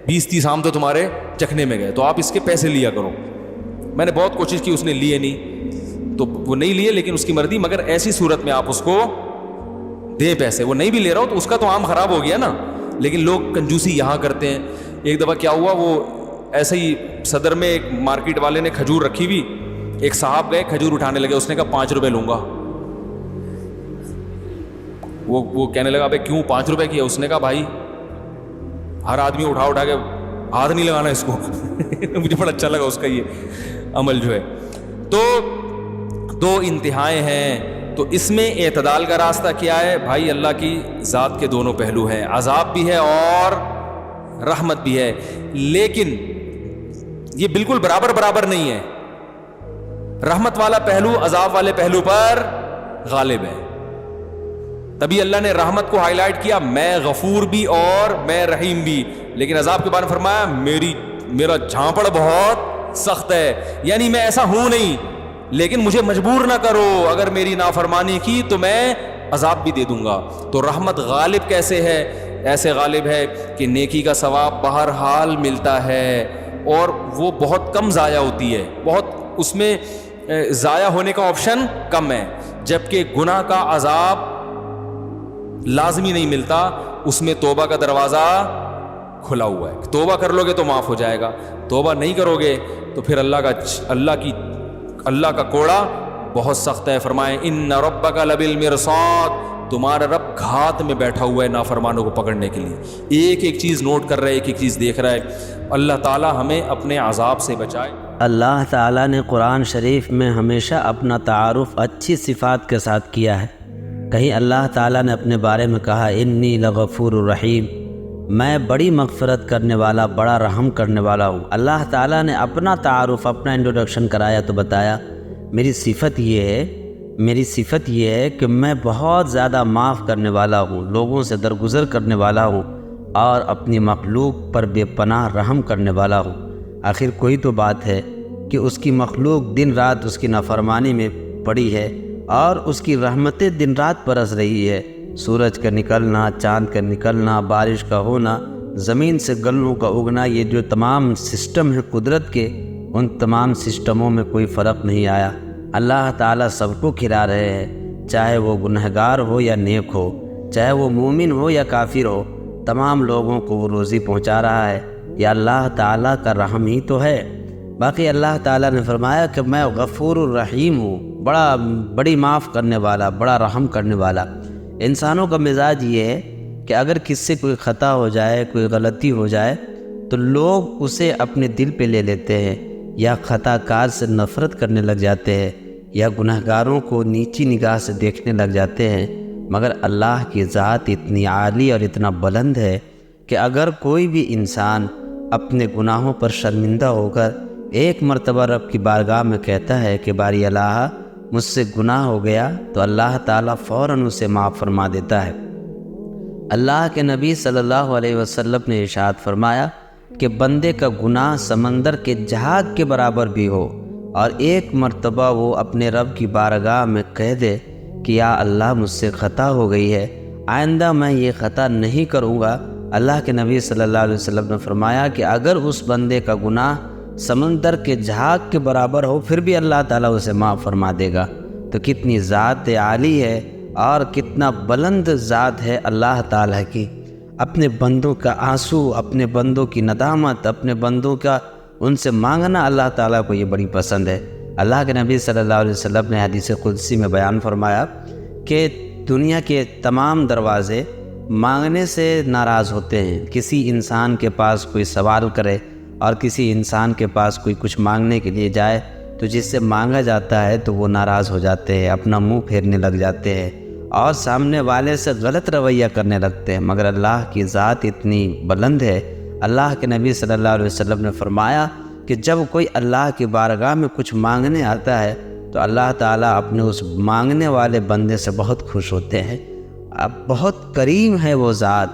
20-30 آم تو تمہارے چکھنے میں گئے, تو آپ اس کے پیسے لیا کرو. میں نے بہت کوشش کی, اس نے لیے نہیں, تو وہ نہیں لیے, لیکن اس کی مرضی. مگر ایسی صورت میں آپ اس کو دیں پیسے. وہ نہیں بھی لے رہا ہو تو اس کا تو آم خراب ہو گیا نا. لیکن لوگ کنجوسی یہاں کرتے ہیں. ایک دفعہ کیا ہوا, وہ ایسے ہی صدر میں ایک مارکیٹ والے نے کھجور رکھی ہوئی, ایک صاحب گئے کھجور اٹھانے لگے. اس نے کہا 5 روپے لوں گا. وہ کہنے لگا ابے کیوں 5 روپے کی ہے؟ اس نے کہا بھائی ہر آدمی اٹھا کے ہاتھ نہیں لگانا اس کو. مجھے بڑا اچھا لگا اس کا یہ عمل جو ہے. تو 2 انتہائیں ہیں. تو اس میں اعتدال کا راستہ کیا ہے بھائی؟ اللہ کی ذات کے دونوں پہلو ہیں, عذاب بھی ہے اور رحمت بھی ہے, لیکن یہ بالکل برابر نہیں ہے. رحمت والا پہلو عذاب والے پہلو پر غالب ہے. تبھی اللہ نے رحمت کو ہائی لائٹ کیا, میں غفور بھی اور میں رحیم بھی. لیکن عذاب کے بارے میں فرمایا میرا جھانپڑ بہت سخت ہے, یعنی میں ایسا ہوں نہیں, لیکن مجھے مجبور نہ کرو, اگر میری نافرمانی کی تو میں عذاب بھی دے دوں گا. تو رحمت غالب کیسے ہے؟ ایسے غالب ہے کہ نیکی کا ثواب بہرحال ملتا ہے اور وہ بہت کم ضائع ہوتی ہے, بہت اس میں ضائع ہونے کا آپشن کم ہے. جبکہ گناہ کا عذاب لازمی نہیں ملتا, اس میں توبہ کا دروازہ کھلا ہوا ہے. توبہ کر لو گے تو معاف ہو جائے گا, توبہ نہیں کرو گے تو پھر اللہ کا کوڑا بہت سخت ہے. فرمائے ان ربک لبالمرصاد, تمہارا رب گھات میں بیٹھا ہوا ہے نافرمانوں کو پکڑنے کے لیے. ایک ایک چیز نوٹ کر رہا ہے, ایک ایک چیز دیکھ رہا ہے. اللہ تعالی ہمیں اپنے عذاب سے بچائے. اللہ تعالیٰ نے قرآن شریف میں ہمیشہ اپنا تعارف اچھی صفات کے ساتھ کیا ہے. کہیں اللہ تعالیٰ نے اپنے بارے میں کہا انی لغفور الرحیم, میں بڑی مغفرت کرنے والا, بڑا رحم کرنے والا ہوں. اللہ تعالیٰ نے اپنا تعارف, اپنا انٹروڈکشن کرایا تو بتایا میری صفت یہ ہے کہ میں بہت زیادہ معاف کرنے والا ہوں, لوگوں سے درگزر کرنے والا ہوں, اور اپنی مخلوق پر بے پناہ رحم کرنے والا ہوں. آخر کوئی تو بات ہے کہ اس کی مخلوق دن رات اس کی نافرمانی میں پڑی ہے اور اس کی رحمتیں دن رات برس رہی ہے. سورج کا نکلنا, چاند کا نکلنا, بارش کا ہونا, زمین سے گلوں کا اگنا, یہ جو تمام سسٹم ہے قدرت کے, ان تمام سسٹموں میں کوئی فرق نہیں آیا. اللہ تعالیٰ سب کو کھلا رہے ہیں, چاہے وہ گنہگار ہو یا نیک ہو, چاہے وہ مومن ہو یا کافر ہو, تمام لوگوں کو وہ روزی پہنچا رہا ہے. یہ اللہ تعالیٰ کا رحم ہی تو ہے. باقی اللہ تعالیٰ نے فرمایا کہ میں غفور الرحیم ہوں, بڑی معاف کرنے والا, بڑا رحم کرنے والا. انسانوں کا مزاج یہ ہے کہ اگر کس سے کوئی خطا ہو جائے, کوئی غلطی ہو جائے, تو لوگ اسے اپنے دل پہ لے لیتے ہیں, یا خطا کار سے نفرت کرنے لگ جاتے ہیں, یا گنہگاروں کو نیچی نگاہ سے دیکھنے لگ جاتے ہیں. مگر اللہ کی ذات اتنی عالی اور اتنا بلند ہے کہ اگر کوئی بھی انسان اپنے گناہوں پر شرمندہ ہو کر ایک مرتبہ رب کی بارگاہ میں کہتا ہے کہ باری الہ مجھ سے گناہ ہو گیا, تو اللہ تعالیٰ فوراً اسے معاف فرما دیتا ہے. اللہ کے نبی صلی اللہ علیہ وسلم نے ارشاد فرمایا کہ بندے کا گناہ سمندر کے جہاز کے برابر بھی ہو, اور ایک مرتبہ وہ اپنے رب کی بارگاہ میں کہہ دے کہ یا اللہ مجھ سے خطا ہو گئی ہے, آئندہ میں یہ خطا نہیں کروں گا. اللہ کے نبی صلی اللہ علیہ وسلم نے فرمایا کہ اگر اس بندے کا گناہ سمندر کے جھاگ کے برابر ہو پھر بھی اللہ تعالیٰ اسے معاف فرما دے گا. تو کتنی ذات عالی ہے اور کتنا بلند ذات ہے اللہ تعالیٰ کی. اپنے بندوں کا آنسو, اپنے بندوں کی ندامت, اپنے بندوں کا ان سے مانگنا اللہ تعالیٰ کو یہ بڑی پسند ہے. اللہ کے نبی صلی اللہ علیہ وسلم نے حدیث قدسی میں بیان فرمایا کہ دنیا کے تمام دروازے مانگنے سے ناراض ہوتے ہیں. کسی انسان کے پاس کوئی سوال کرے اور کسی انسان کے پاس کوئی کچھ مانگنے کے لیے جائے تو جس سے مانگا جاتا ہے تو وہ ناراض ہو جاتے ہیں، اپنا منہ پھیرنے لگ جاتے ہیں اور سامنے والے سے غلط رویہ کرنے لگتے ہیں۔ مگر اللہ کی ذات اتنی بلند ہے، اللہ کے نبی صلی اللہ علیہ وسلم نے فرمایا کہ جب کوئی اللہ کی بارگاہ میں کچھ مانگنے آتا ہے تو اللہ تعالیٰ اپنے اس مانگنے والے بندے سے بہت خوش ہوتے ہیں۔ اب بہت کریم ہے وہ ذات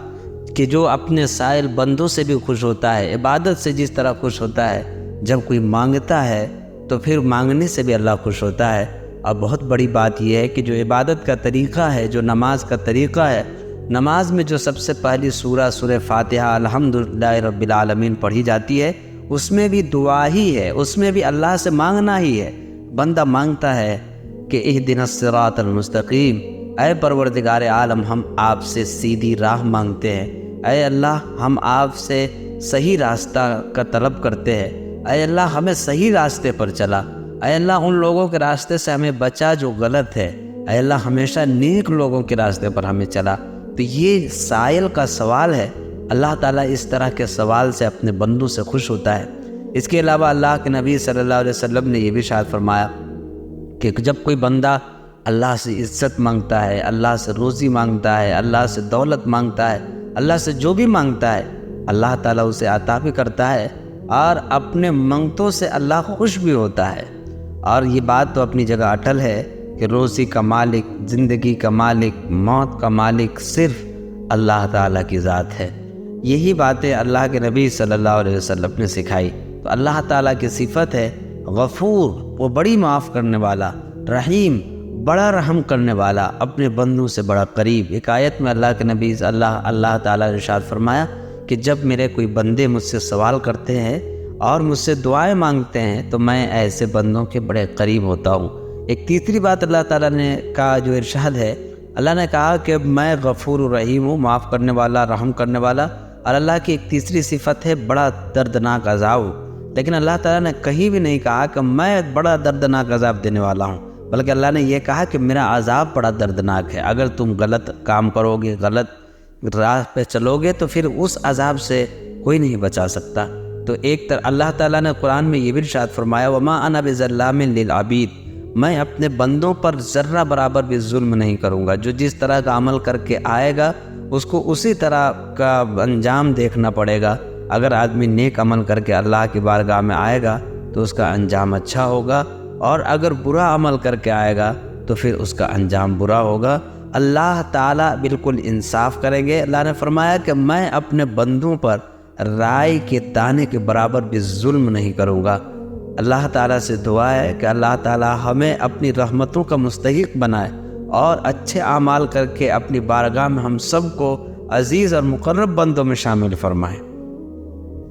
کہ جو اپنے سائل بندوں سے بھی خوش ہوتا ہے، عبادت سے جس طرح خوش ہوتا ہے، جب کوئی مانگتا ہے تو پھر مانگنے سے بھی اللہ خوش ہوتا ہے۔ اور بہت بڑی بات یہ ہے کہ جو عبادت کا طریقہ ہے، جو نماز کا طریقہ ہے، نماز میں جو سب سے پہلی سورہ فاتحہ الحمدللہ رب العالمین پڑھی جاتی ہے، اس میں بھی دعا ہی ہے، اس میں بھی اللہ سے مانگنا ہی ہے۔ بندہ مانگتا ہے کہ اہدنا الصراط المستقیم، اے پروردگار عالم ہم آپ سے سیدھی راہ مانگتے ہیں، اے اللہ ہم آپ سے صحیح راستہ کا طلب کرتے ہیں، اے اللہ ہمیں صحیح راستے پر چلا، اے اللہ ان لوگوں کے راستے سے ہمیں بچا جو غلط ہے، اے اللہ ہمیشہ نیک لوگوں کے راستے پر ہمیں چلا۔ تو یہ سائل کا سوال ہے، اللہ تعالیٰ اس طرح کے سوال سے اپنے بندوں سے خوش ہوتا ہے۔ اس کے علاوہ اللہ کے نبی صلی اللہ علیہ وسلم نے یہ بھی ارشاد فرمایا کہ جب کوئی بندہ اللہ سے عزت مانگتا ہے، اللہ سے روزی مانگتا ہے، اللہ سے دولت مانگتا ہے، اللہ سے جو بھی مانگتا ہے، اللہ تعالیٰ اسے عطا بھی کرتا ہے اور اپنے منگتوں سے اللہ خوش بھی ہوتا ہے۔ اور یہ بات تو اپنی جگہ اٹل ہے کہ روزی کا مالک، زندگی کا مالک، موت کا مالک صرف اللہ تعالیٰ کی ذات ہے۔ یہی باتیں اللہ کے نبی صلی اللہ علیہ وسلم نے سکھائی۔ تو اللہ تعالیٰ کی صفت ہے غفور، وہ بڑی معاف کرنے والا، رحیم، بڑا رحم کرنے والا، اپنے بندوں سے بڑا قریب۔ ایک آیت میں اللہ کے نبی اللہ تعالیٰ نے ارشاد فرمایا کہ جب میرے کوئی بندے مجھ سے سوال کرتے ہیں اور مجھ سے دعائیں مانگتے ہیں تو میں ایسے بندوں کے بڑے قریب ہوتا ہوں۔ ایک تیسری بات اللہ تعالیٰ نے کا جو ارشاد ہے، اللہ نے کہا کہ میں غفور الرحیم ہوں، معاف کرنے والا، رحم کرنے والا۔ اور اللہ کی ایک تیسری صفت ہے بڑا دردناک عذاب۔ لیکن اللہ تعالیٰ نے کہیں بھی نہیں کہا کہ میں بڑا دردناک عذاب دینے والا ہوں، بلکہ اللہ نے یہ کہا کہ میرا عذاب بڑا دردناک ہے۔ اگر تم غلط کام کرو گے، غلط راہ پہ چلو گے تو پھر اس عذاب سے کوئی نہیں بچا سکتا۔ تو ایک اللہ تعالیٰ نے قرآن میں یہ بھی ارشاد فرمایا وما انا بظلام للعبید، میں اپنے بندوں پر ذرہ برابر بھی ظلم نہیں کروں گا۔ جو جس طرح کا عمل کر کے آئے گا اس کو اسی طرح کا انجام دیکھنا پڑے گا۔ اگر آدمی نیک عمل کر کے اللہ کی بارگاہ میں آئے گا تو اس کا انجام اچھا ہوگا، اور اگر برا عمل کر کے آئے گا تو پھر اس کا انجام برا ہوگا۔ اللہ تعالیٰ بالکل انصاف کریں گے۔ اللہ نے فرمایا کہ میں اپنے بندوں پر رائے کے دانے کے برابر بھی ظلم نہیں کروں گا۔ اللہ تعالیٰ سے دعا ہے کہ اللہ تعالیٰ ہمیں اپنی رحمتوں کا مستحق بنائے اور اچھے اعمال کر کے اپنی بارگاہ میں ہم سب کو عزیز اور مقرب بندوں میں شامل فرمائے۔